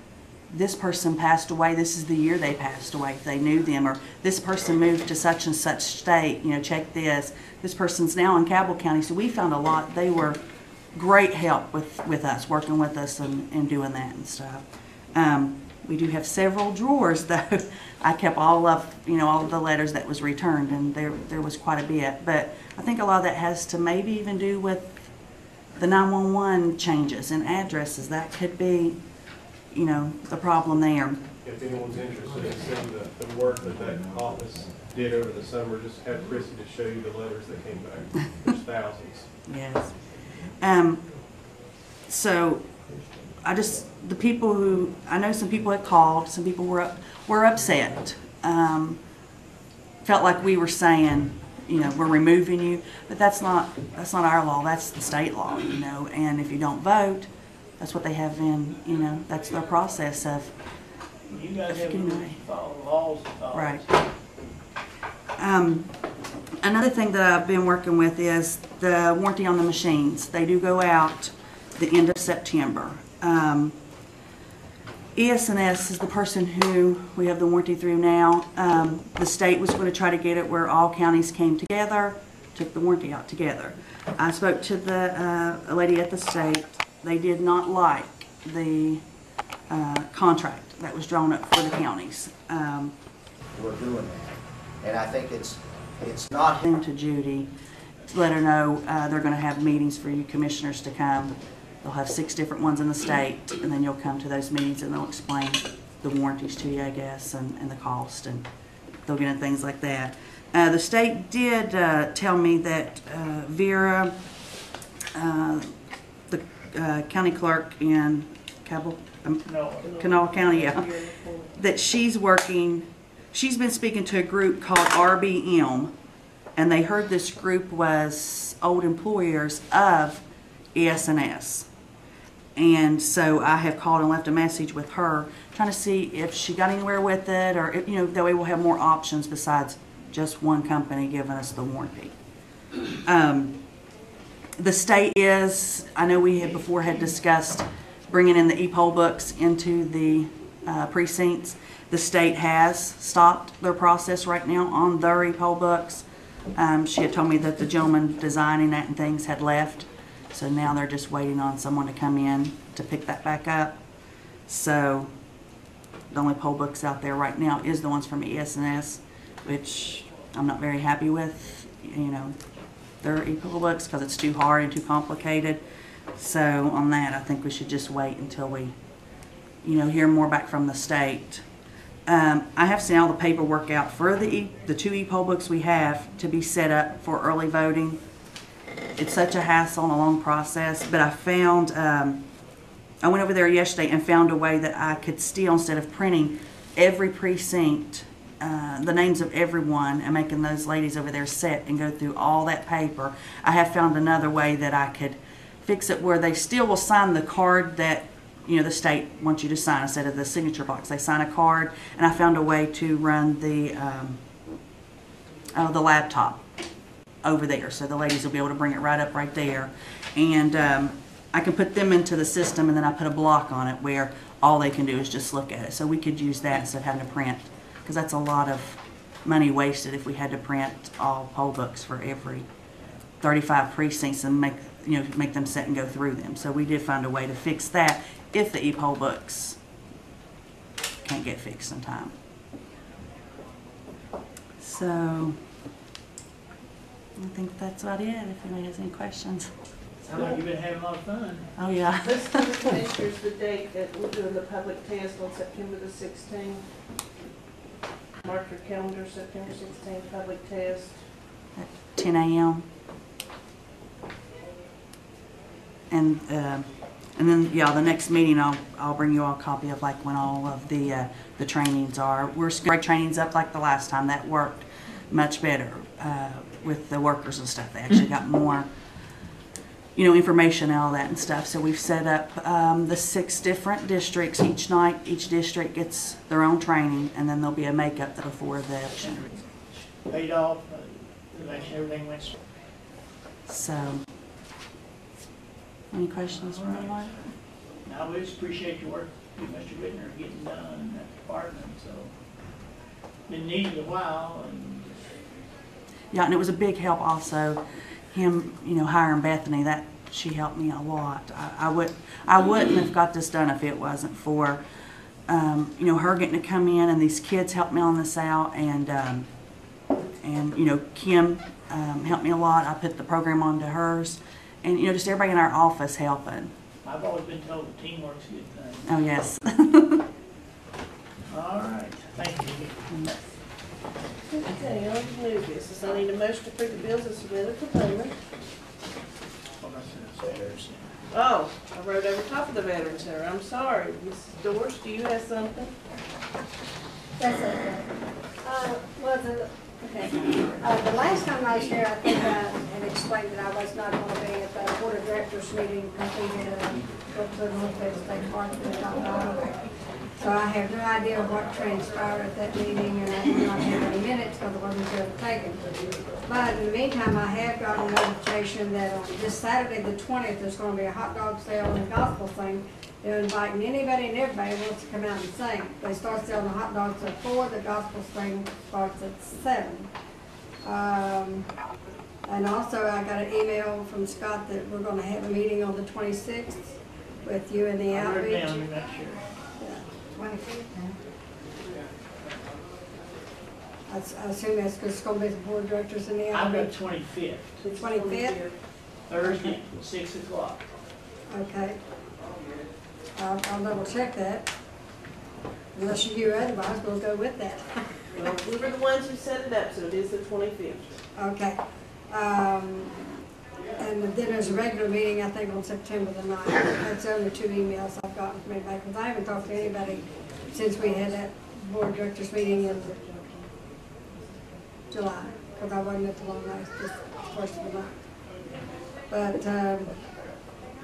this person passed away, this is the year they passed away, if they knew them, or this person moved to such and such state, check this. This person's now in Cabell County. So we found a lot. They were great help with us, working with us and doing that and stuff. We do have several drawers, though. I kept all of the letters that was returned, and there was quite a bit. But I think a lot of that has to maybe even do with the 911 changes and addresses. That could be, the problem there. If anyone's interested in seeing the work that office did over the summer, just have Chrissy to show you the letters that came back. There's thousands. Yes. So the people who, I know some people had called, some people were upset. Felt like we were saying, we're removing you, but that's not our law, that's the state law, and if you don't vote, that's what they have in, that's their process of. You guys have to follow the laws. Right. Another thing that I've been working with is the warranty on the machines. They do go out the end of September. ES&S is the person who we have the warranty through now. The state was going to try to get it where all counties came together, took the warranty out together. I spoke to a lady at the state. They did not like the contract that was drawn up for the counties. We're doing that, and I think it's not. To Judy to let her know they're going to have meetings for you commissioners to come. They'll have 6 different ones in the state, and then you'll come to those meetings and they'll explain the warranties to you, I guess, and the cost, and they'll get into things like that. The state did tell me that Vera, the county clerk in Kanawha County, that she's been speaking to a group called RBM, and they heard this group was old employers of ES&S. And so I have called and left a message with her, trying to see if she got anywhere with it, or if, that way we'll have more options besides just one company giving us the warranty. The state is, I know we had before had discussed bringing in the e-poll books into the precincts. The state has stopped their process right now on their e-poll books. She had told me that the gentleman designing that and things had left, so now they're just waiting on someone to come in to pick that back up. So the only poll books out there right now is the ones from ES&S, which I'm not very happy with. You know, they're e-poll books because it's too hard and too complicated. So on that, I think we should just wait until we, you know, hear more back from the state. I have sent all the paperwork out for the two e-poll books we have to be set up for early voting. It's such a hassle and a long process, but I found, I went over there yesterday and found a way that I could still, instead of printing every precinct, the names of everyone and making those ladies over there sit and go through all that paper, I have found another way that I could fix it where they still will sign the card that, you know, the state wants you to sign instead of the signature box. They sign a card, and I found a way to run the laptop over there, so the ladies will be able to bring it right up right there, and I can put them into the system, and then I put a block on it where all they can do is just look at it. So we could use that instead of having to print, because that's a lot of money wasted if we had to print all poll books for every 35 precincts and make them sit and go through them. So we did find a way to fix that if the e-poll books can't get fixed in time. So I think that's about it, if anybody has any questions. Sounds like you've been having a lot of fun. Oh, yeah. Let's give the commissioners the date that we're doing the public test on September the 16th. Mark your calendar, September 16th, public test. At 10 a.m. And then, yeah, the next meeting, I'll bring you all a copy of like when all of the trainings are. We're scaling trainings up like the last time. That worked much better with the workers and stuff. They actually got more, you know, information and all that and stuff. So we've set up the 6 different districts. Each night, each district gets their own training, and then there'll be a makeup before the election. Paid off, everything went. So, any questions from anyone? No, we just appreciate your work, Mr. Whitner, getting done in that department, so. Been needed a while, and. Yeah, and it was a big help also, him, you know, hiring Bethany. That she helped me a lot. I wouldn't have got this done if it wasn't for, you know, her getting to come in, and these kids helped me on this out, and you know, Kim helped me a lot. I put the program onto hers, and you know, just everybody in our office helping. I've always been told that teamwork's a good thing. Oh yes. All right, thank you. Okay, on to new business. I need a motion to approve the bills as submitted for payment. Oh, I wrote over top of the Veterans Center. I'm sorry. Mrs. Dorsch, do you have something? That's okay. Okay. The last time I was here, I think I had explained that I was not going to be at the Board of Directors meeting completed at the North Dakota State Park in Colorado. So I have no idea what transpired at that meeting, and I do not have any minutes because it wasn't still taken. But in the meantime, I have gotten a notification that on this Saturday, the 20th, there's going to be a hot dog sale and a gospel thing. They're inviting anybody and everybody who wants to come out and sing. They start selling the hot dogs at 4, the gospel thing starts at 7. And also I got an email from Scott that we're going to have a meeting on the 26th with you and the outreach. I assume that's because it's going to be the board of directors and the outreach. I've got 25th. The 25th? Thursday, 6 o'clock. Okay. I'll double check that. Unless you hear otherwise, we'll go with that. Well, we were the ones who set it up, so it is the 25th. Okay. And then there's a regular meeting, I think, on September the 9th. That's the only 2 emails I've gotten from anybody, because I haven't talked to anybody since we had that board of directors meeting in July, because I wasn't at the long night, just first of the month. But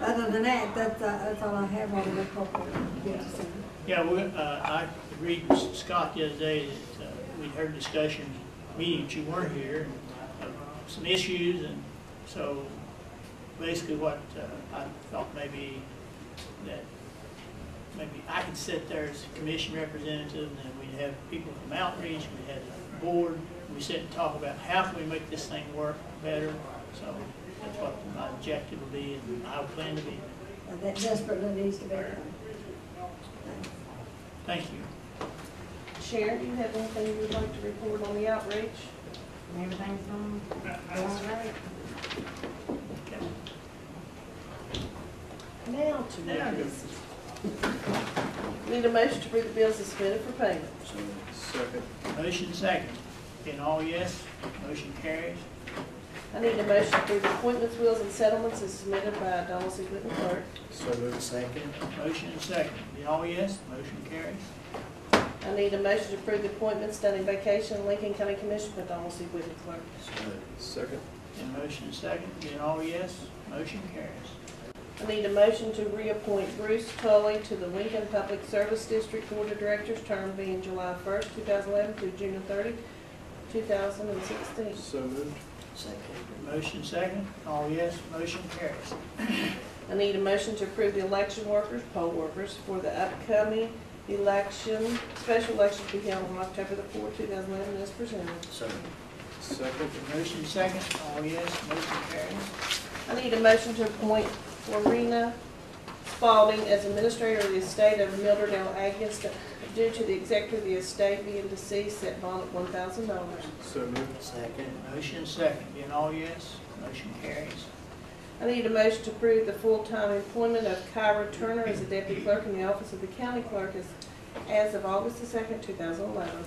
other than that, that's all I have on the corporate business. Yeah, I agreed with Scott the other day that we'd heard discussion, meetings, you weren't here, some issues, and so basically what I thought maybe that maybe I could sit there as a commission representative, and then we'd have people from outreach, we had the board, we sit and talk about how can we make this thing work better. So that's what my objective will be, and I plan to be. That desperately needs to be done. Thank you. Sharon, do you have anything you would like to report on the outreach? Everything's going right. Now to notice. Need a motion to approve the bills as submitted for payment. Second. Motion second. Being all yes, motion carries. I need a motion to approve the appointments, wills, and settlements as submitted by Donald C. Whitten Clerk. So moved. Second. Motion second. Being all yes, motion carries. I need a motion to approve the appointments done in vacation in Lincoln County Commission by Donald C. Whitten Clerk. Second. And motion second. Being all yes, motion carries. I need a motion to reappoint Bruce Tully to the Lincoln Public Service District Board of Directors, term being July 1st, 2011 through June 30, 2016. So moved. Second. Motion second. All yes, motion carries. I need a motion to approve the election workers, poll workers, for the upcoming election, special election to be held on October the 4th, 2011, as presented. So Second. Motion second. All yes, motion carries. I need a motion to appoint Lorena Spalding as administrator of the estate of Mildredale Agnes due to the executor of the estate being deceased, set bond at $1,000. So moved. second. Motion second. Being all yes, motion carries. I need a motion to approve the full-time employment of Kyra Turner as a deputy clerk in the office of the county clerk as of August the 2nd, 2011.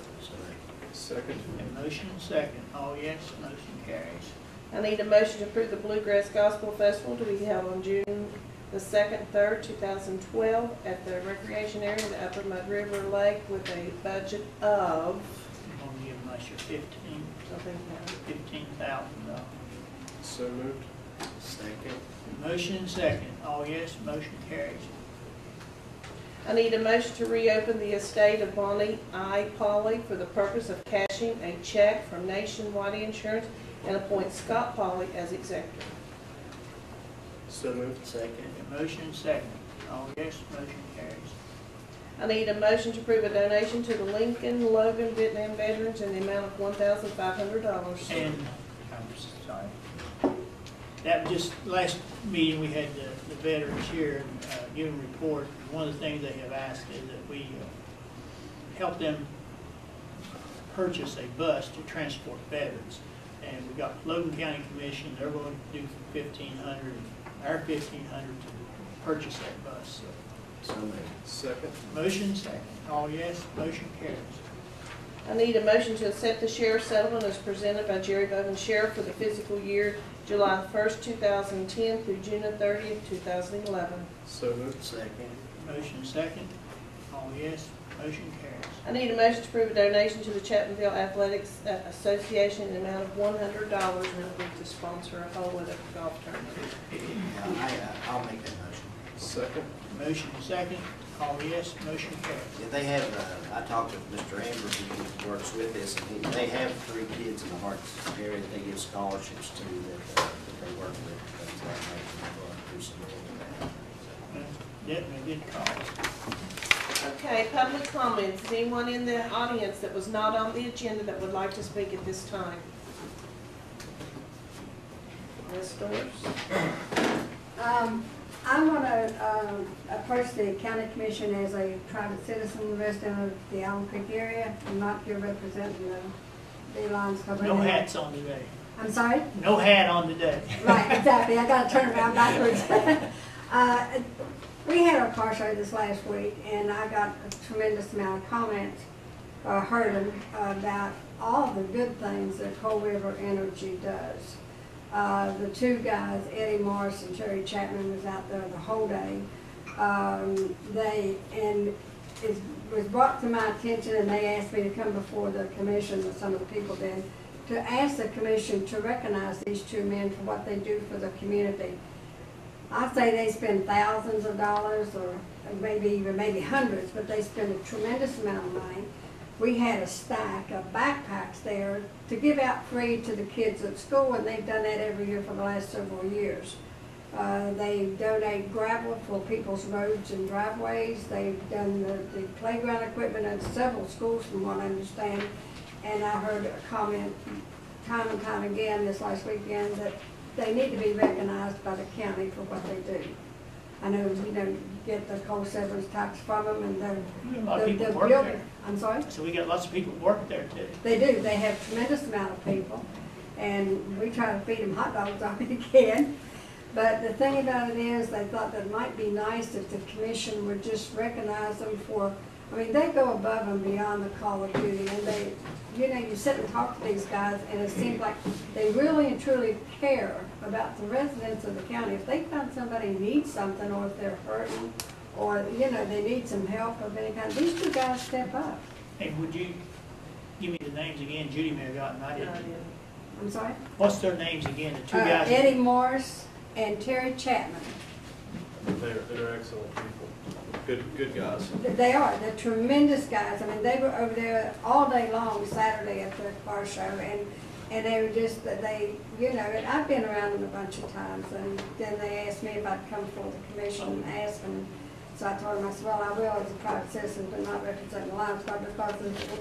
Second. And motion second. All yes, motion carries. I need a motion to approve the Bluegrass Gospel Festival to be held on June the 2nd, 3rd, 2012 at the recreation area of the Upper Mud River Lake with a budget of, I'm gonna give them your $15,000. So moved. Second. Motion second. All yes, motion carries. I need a motion to reopen the estate of Bonnie I. Pauley for the purpose of cashing a check from Nationwide Insurance and appoint Scott Pauley as executor. So moved. Second. Motion second. All yes, motion carries. I need a motion to approve a donation to the Lincoln Logan Vietnam veterans in the amount of $1,500. And, I'm sorry. That was just, last meeting, we had the veterans here give them a report. One of the things they have asked is that we help them purchase a bus to transport veterans. And we got Logan County Commission, they're going to do $1,500, our $1,500 to purchase that bus. So moved. Second. Motion second. All yes, motion carries. I need a motion to accept the sheriff's settlement as presented by Jerry Boven Sheriff for the fiscal year July 1st, 2010 through June 30th, 2011. So moved. Second. Motion second. All yes, motion carries. I need a motion to approve a donation to the Chapmanville Athletics Association in the amount of $100 to sponsor a whole weather golf tournament. I'll make that motion. Second. Motion second. All yes, motion carries. Yeah, they have, I talked to Mr. Amber, who works with this, and they have 3 kids in the Harts area that they give scholarships to that they work with. That's why I make them do some more of that. Definitely good call. Okay, public comments. Is anyone in the audience that was not on the agenda that would like to speak at this time? Ms. Storrs? I want to approach the county commission as a private citizen resident of the Allen Creek area. I'm not here representing the Lions Club. No hats on today. I'm sorry? No hat on today. Right, exactly. I got to turn around backwards. We had our car show this last week, and I got a tremendous amount of comments, heard them, about all the good things that Coal River Energy does. The 2 guys, Eddie Morris and Jerry Chapman, was out there the whole day. It was brought to my attention, and they asked me to come before the commission, or some of the people did, to ask the commission to recognize these 2 men for what they do for the community. I say they spend thousands of dollars, or maybe hundreds, but they spend a tremendous amount of money. We had a stack of backpacks there to give out free to the kids at school, and they've done that every year for the last several years. They donate gravel for people's roads and driveways. They've done the playground equipment at several schools from what I understand. And I heard a comment time and time again this last weekend that they need to be recognized by the county for what they do. I know, you get the coal severance tax from them and A lot of people work there. I'm sorry? So we got lots of people work there too. They do. They have a tremendous amount of people. And we try to feed them hot dogs all we can. But the thing about it is, they thought that it might be nice if the commission would just recognize them for, I mean, they go above and beyond the call of duty. And they, you sit and talk to these guys, and it seems like they really and truly care about the residents of the county. If they find somebody needs something, or if they're hurting, or, they need some help of any kind, these two guys step up. And would you give me the names again? Judy may have gotten, I didn't. I'm sorry? What's their names again, the two guys? Eddie Morris and Terry Chapman. They're excellent people. Good guys. They are. They're tremendous guys. I mean, they were over there all day long Saturday at the car show, and they were just, and I've been around them a bunch of times, and then they asked me if I'd come before the commission and ask them. So I told them, I said, well, I will as a private citizen, but not representing the Lions Club, because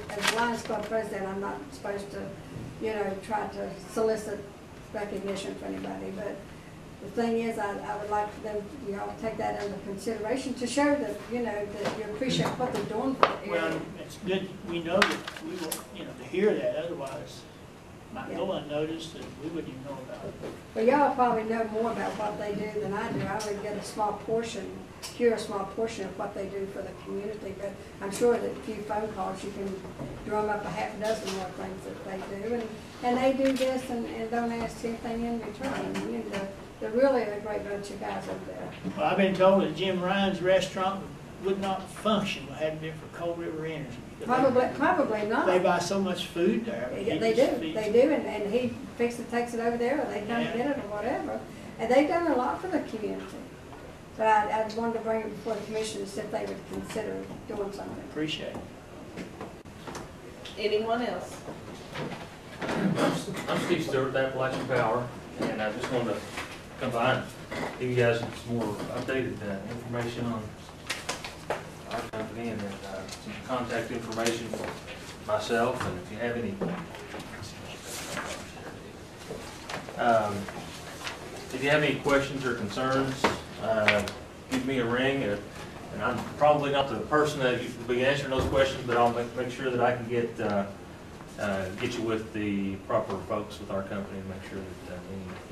as a Lions Club president, I'm not supposed to, try to solicit recognition for anybody. But the thing is, I would like for them, to take that under consideration to show that, that you appreciate what they're doing for the area. Well, it's good, we know that we will, to hear that, otherwise it might go unnoticed and we wouldn't even know about it. Well, y'all probably know more about what they do than I do. I would get a small portion of what they do for the community, but I'm sure that a few phone calls, you can drum up a half dozen more things that they do. And they do this and don't ask anything in return. They're really a great bunch of guys over there. Well, I've been told that Jim Ryan's restaurant would not function if it hadn't been for Coal River Energy. Probably not. They buy so much food there. Yeah, they do, and he takes it over there, or they come and get it, or whatever. And they've done a lot for the community. So I just wanted to bring it before the commission to see if they would consider doing something. Appreciate it. Anyone else? I'm Steve Stewart with Appalachian Power, and I just wanted to come by and give you guys some more updated information on our company and some contact information for myself. And if you have any questions or concerns, give me a ring. And I'm probably not the person that you will be answering those questions, but I'll make sure that I can get you with the proper folks with our company and make sure that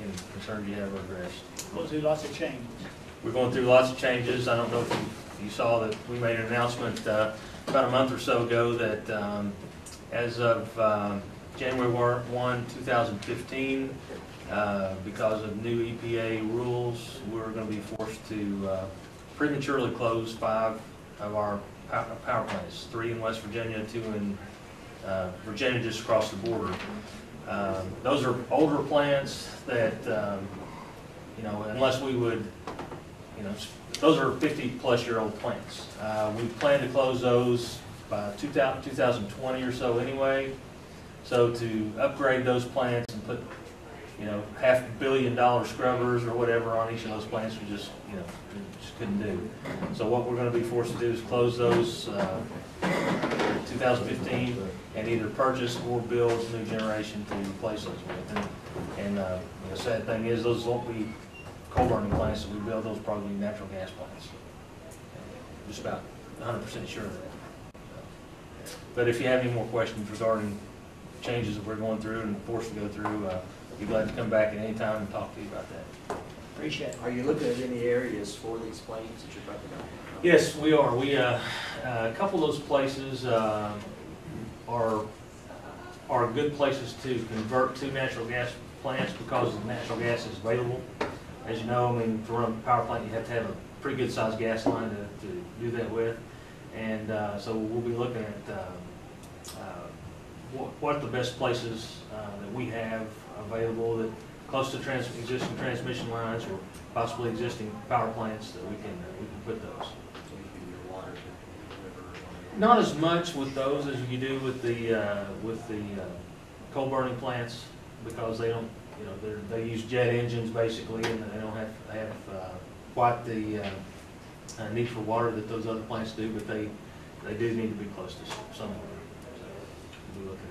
any concerns you have are addressed. We'll do lots of changes. We're going through lots of changes. I don't know if you saw that we made an announcement about a month or so ago that as of January 1, 2015, because of new EPA rules, we're going to be forced to prematurely close 5 of our power plants, 3 in West Virginia, 2 in Virginia just across the border. Those are older plants that, unless we would, those are 50-plus-year-old plants. We plan to close those by 2020 or so anyway. So to upgrade those plants and put, $500 million scrubbers or whatever on each of those plants, we just couldn't do. So what we're going to be forced to do is close those 2015 and either purchase or build new generation to replace those with. And the sad thing is, those won't be coal burning plants that we build. Those will probably be natural gas plants. Just about 100% sure of that. But if you have any more questions regarding changes that we're going through and forced to go through, I'd be glad to come back at any time and talk to you about that. Appreciate it. Are you looking at any areas for these plants that you're talking about? Yes, we are. We a couple of those places are good places to convert to natural gas plants because the natural gas is available. As you know, to run a power plant, you have to have a pretty good sized gas line to do that with. And so we'll be looking at what the best places that we have available that close to existing transmission lines or possibly existing power plants that we can put those. Not as much with those as you do with the coal burning plants, because they don't you know, they use jet engines basically, and they don't have quite the need for water that those other plants do, but they do need to be close to somewhere. So we'll be looking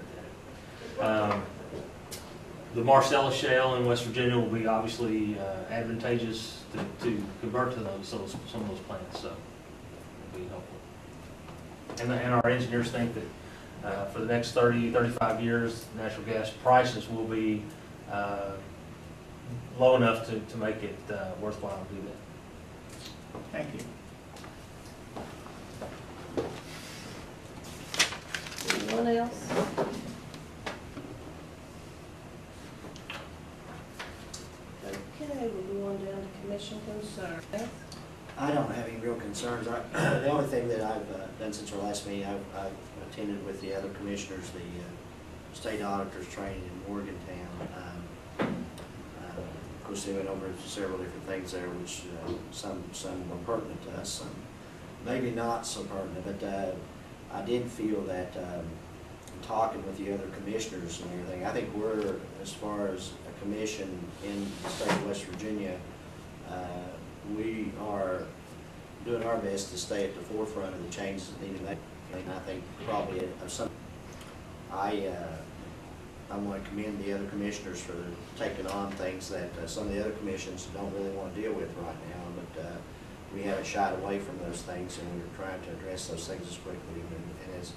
at that. The Marcellus Shale in West Virginia will be obviously advantageous to convert to some of those plants, so it'll be helpful. And our engineers think that for the next 30, 35 years, natural gas prices will be low enough to make it worthwhile to do that. Thank you. Anyone else? Okay, we'll go on down to commission concerns. I don't have any real concerns. The only thing that I've done since our last meeting, I've attended with the other commissioners the state auditors training in Morgantown. Of course, they went over several different things there, which some were pertinent to us, some maybe not so pertinent. But I did feel that talking with the other commissioners and everything, I think we're, as far as a commission in the state of West Virginia, we are doing our best to stay at the forefront of the changes that need to make. And I think probably of some, I want to commend the other commissioners for taking on things that some of the other commissions don't really want to deal with right now. But we haven't shied away from those things, and we're trying to address those things as quickly and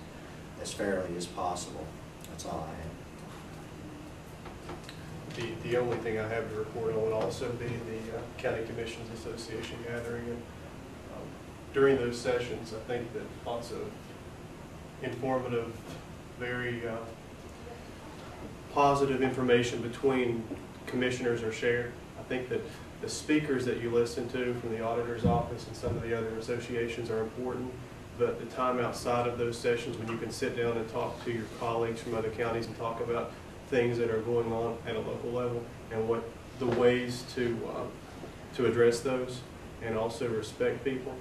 as fairly as possible. That's all I have. The only thing I have to report on would also be the County Commissions Association gathering. And during those sessions, I think that lots of informative, very positive information between commissioners are shared. I think that the speakers that you listen to from the auditor's office and some of the other associations are important, but the time outside of those sessions when you can sit down and talk to your colleagues from other counties and talk about things that are going on at a local level and what the ways to address those and also respect people.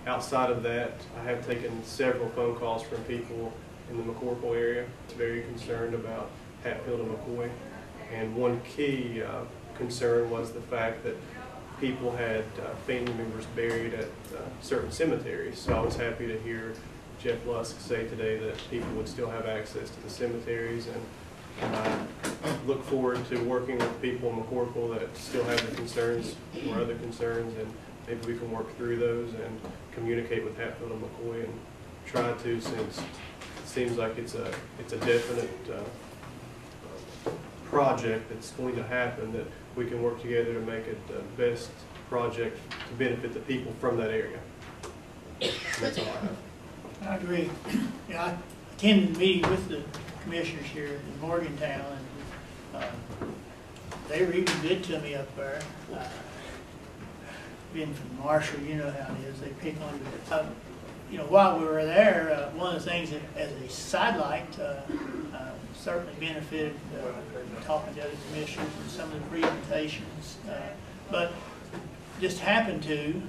Outside of that, I have taken several phone calls from people in the McCorkle area. It's very concerned about Hatfield and McCoy. And one key concern was the fact that people had family members buried at certain cemeteries. So I was happy to hear Jeff Lusk say today that people would still have access to the cemeteries, and I look forward to working with people in McCorkle that still have the concerns or other concerns, and maybe we can work through those and communicate with Hatfield and McCoy and try to, since it seems like it's a definite project that's going to happen, that we can work together to make it the best project to benefit the people from that area. That's all I have. I agree. Yeah, I attended the meeting with the commissioners here in Morgantown, and they were even good to me up there. Being from Marshall, you know how it is. They pick on you. You know, while we were there, one of the things that, as a sidelight, certainly benefited talking to other commissioners and some of the presentations, but just happened to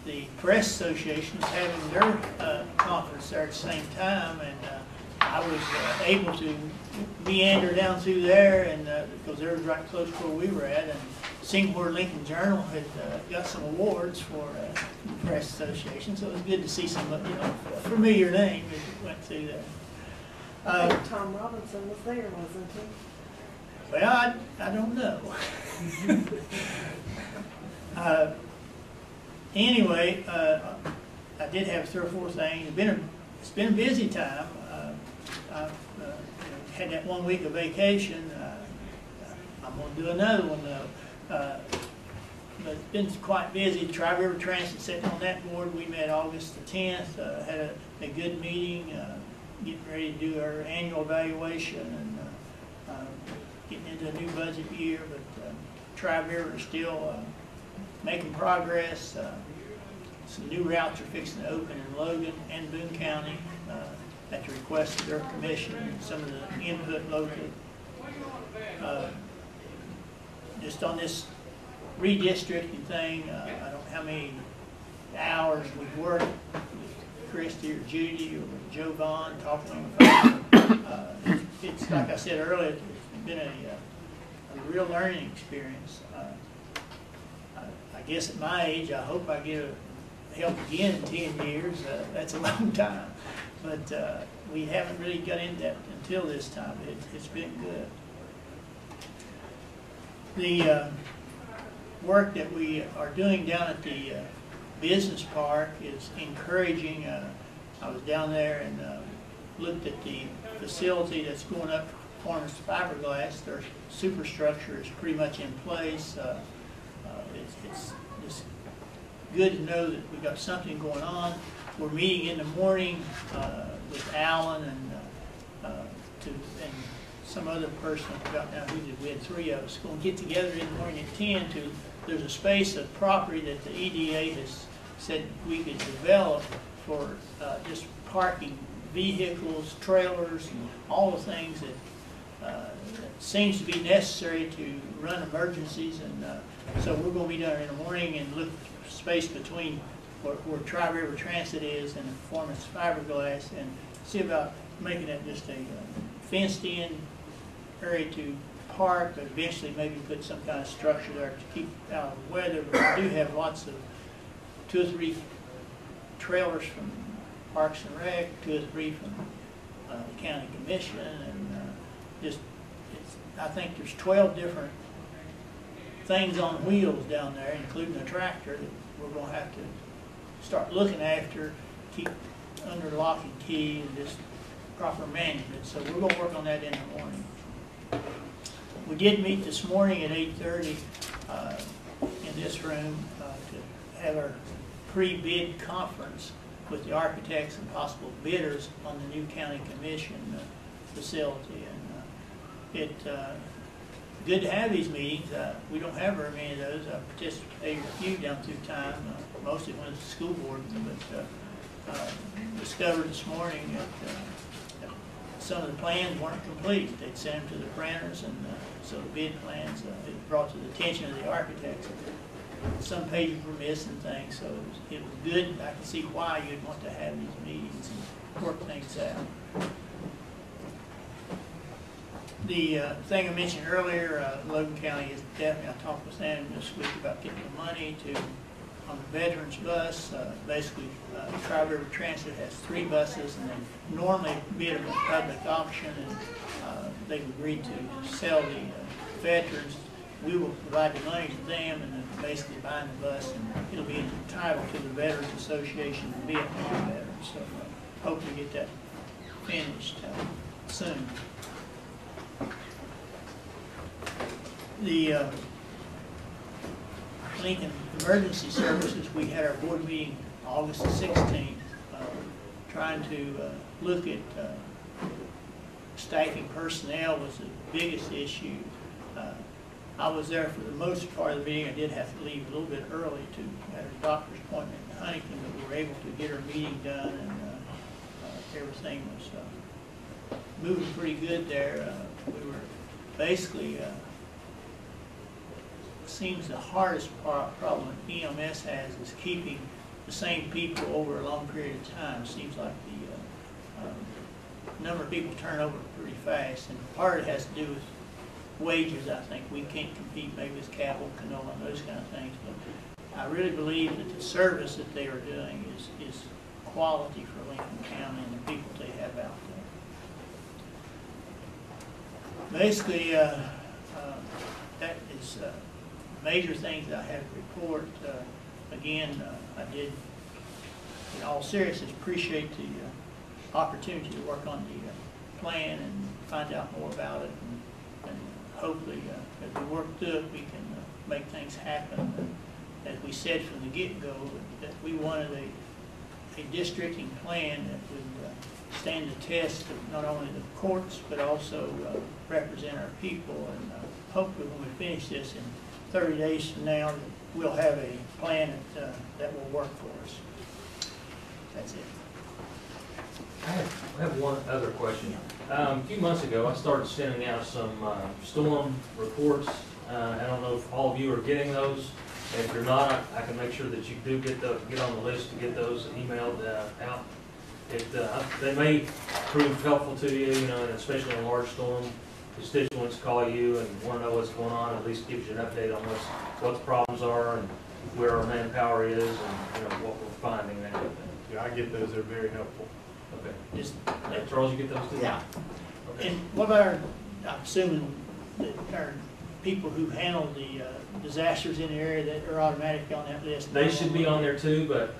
the Press Association was having their conference there at the same time, and I was able to meander down through there, and because they were right close to where we were at, and Singapore Lincoln Journal had got some awards for the Press Association, so it was good to see some, you know, familiar name as we went through there. I think Tom Robinson was there, wasn't he? Well, I don't know. Anyway, I did have 3 or 4 things. It's been a busy time. I've had that 1 week of vacation. I'm going to do another one though. But it's been quite busy. Tri-River Transit sitting on that board. We met August the 10th. Had a good meeting. Getting ready to do our annual evaluation and getting into a new budget year. But Tri-River is still making progress. Some new routes are fixing to open in Logan and Boone County at the request of their commission and some of the input locally. Just on this redistricting thing, I don't know how many hours we've worked with Christy or Judy or Joe Vaughn talking on the phone. It's like I said earlier, been a real learning experience. I guess at my age, I hope I get help again in 10 years. That's a long time. But we haven't really got into that until this time. It's been good. The work that we are doing down at the business park is encouraging. I was down there and looked at the facility that's going up for Performance Fiberglass. Their superstructure is pretty much in place. It's just good to know that we've got something going on. We're meeting in the morning with Alan and some other person. I forgot now who did. We had 3 of us going to get together in the morning at 10 to. There's a space of property that the EDA has said we could develop for just parking vehicles, trailers, and all the things that seems to be necessary to run emergencies. And so we're going to be down in the morning and look for space between where Tri-River Transit is and the Performance Fiberglass, and see about making that just a fenced-in area to park, but eventually maybe put some kind of structure there to keep out of the weather. But we do have lots of 2 or 3 trailers from Parks and Rec, 2 or 3 from the County Commission, and I think there's 12 different things on wheels down there, including a tractor that we're going to have to start looking after, keep under lock and key, and just proper management. So we're going to work on that in the morning. We did meet this morning at 8:30 in this room to have our pre-bid conference with the architects and possible bidders on the new county commission facility. And it's good to have these meetings. We don't have very many of those. I participated in a few down through time, mostly when it's the school board, but discovered this morning that some of the plans weren't complete. They'd sent them to the printers, and so the bid plans, it brought to the attention of the architects. Some pages were missing things, so it was good. I can see why you'd want to have these meetings and work things out. The thing I mentioned earlier, Logan County is definitely, I talked with Sam this week about getting the money on the veterans bus. Basically, Tri-River Transit has 3 buses, and they normally bid them at public auction, and they've agreed to sell the veterans. We will provide the money to them, and then basically buying the bus, and it'll be entitled to the Veterans Association of Vietnam veterans. So hope we get that finished soon. The Lincoln Emergency Services, we had our board meeting August the 16th, trying to look at staffing personnel was the biggest issue. I was there for the most part of the meeting. I did have to leave a little bit early to have a doctor's appointment in Huntington, but we were able to get our meeting done, and everything was moving pretty good there. We were basically, seems the hardest problem EMS has is keeping the same people over a long period of time. Seems like the number of people turn over pretty fast, and part of it has to do with wages. I think we can't compete maybe with Cabell, Canola, and those kind of things, but I really believe that the service that they are doing is quality for Lincoln County and the people they have out there. Basically, that is major things that I have to report. Again, I did, in all seriousness, appreciate the opportunity to work on the plan and find out more about it, and hopefully, as we work through it, we can make things happen. As we said from the get-go, that we wanted a districting plan that would stand the test of not only the courts, but also represent our people. And hopefully when we finish this in 30 days from now, we'll have a plan that will work for us. That's it. I have one other question. A few months ago, I started sending out some storm reports. I don't know if all of you are getting those. If you're not, I can make sure that you do get on the list to get those emailed out. They may prove helpful to you, and especially in a large storm. constituents call you and want to know what's going on, at least gives you an update on what the problems are and where our manpower is and, what we're finding and everything. Yeah, I get those, they're very helpful. Okay. Just, Charles, you get those too? Yeah. Okay. and what about our, I'm assuming that our people who handle the disasters in the area that are automatic on that list? They should be on there too, but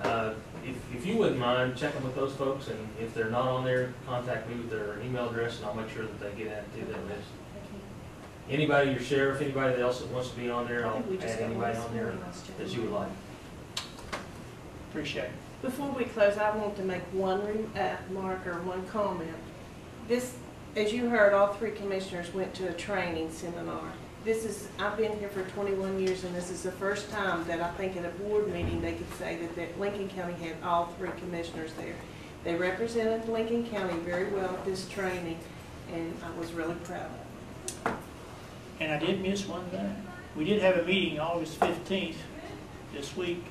if you wouldn't mind checking with those folks, and if they're not on there, contact me with their email address, and I'll make sure that they get added to that list. Anybody, your sheriff, anybody else that wants to be on there, I'll add anybody on there that you would like. Appreciate it. Before we close, I want to make one remark or one comment. This, as you heard, all three commissioners went to a training seminar. I've been here for 21 years, and this is the first time that I think at a board meeting they could say that Lincoln County had all three commissioners there. They represented Lincoln County very well at this training, and I was really proud of them. And I did miss one thing. We did have a meeting August 15th this week,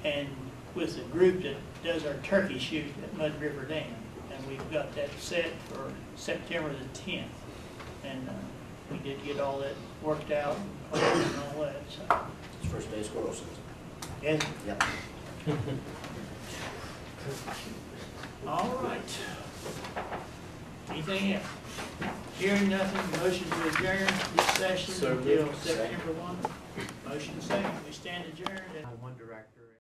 and with the group that does our turkey shoot at Mud River Dam. And we've got that set for September the 10th. And we did get all that worked out and all that, so. It's first day of squirrel season. Yes. Yep. All right. Anything else? Hearing nothing, motion to adjourn this session So until moved. September 1. Motion second, we stand adjourned at One director.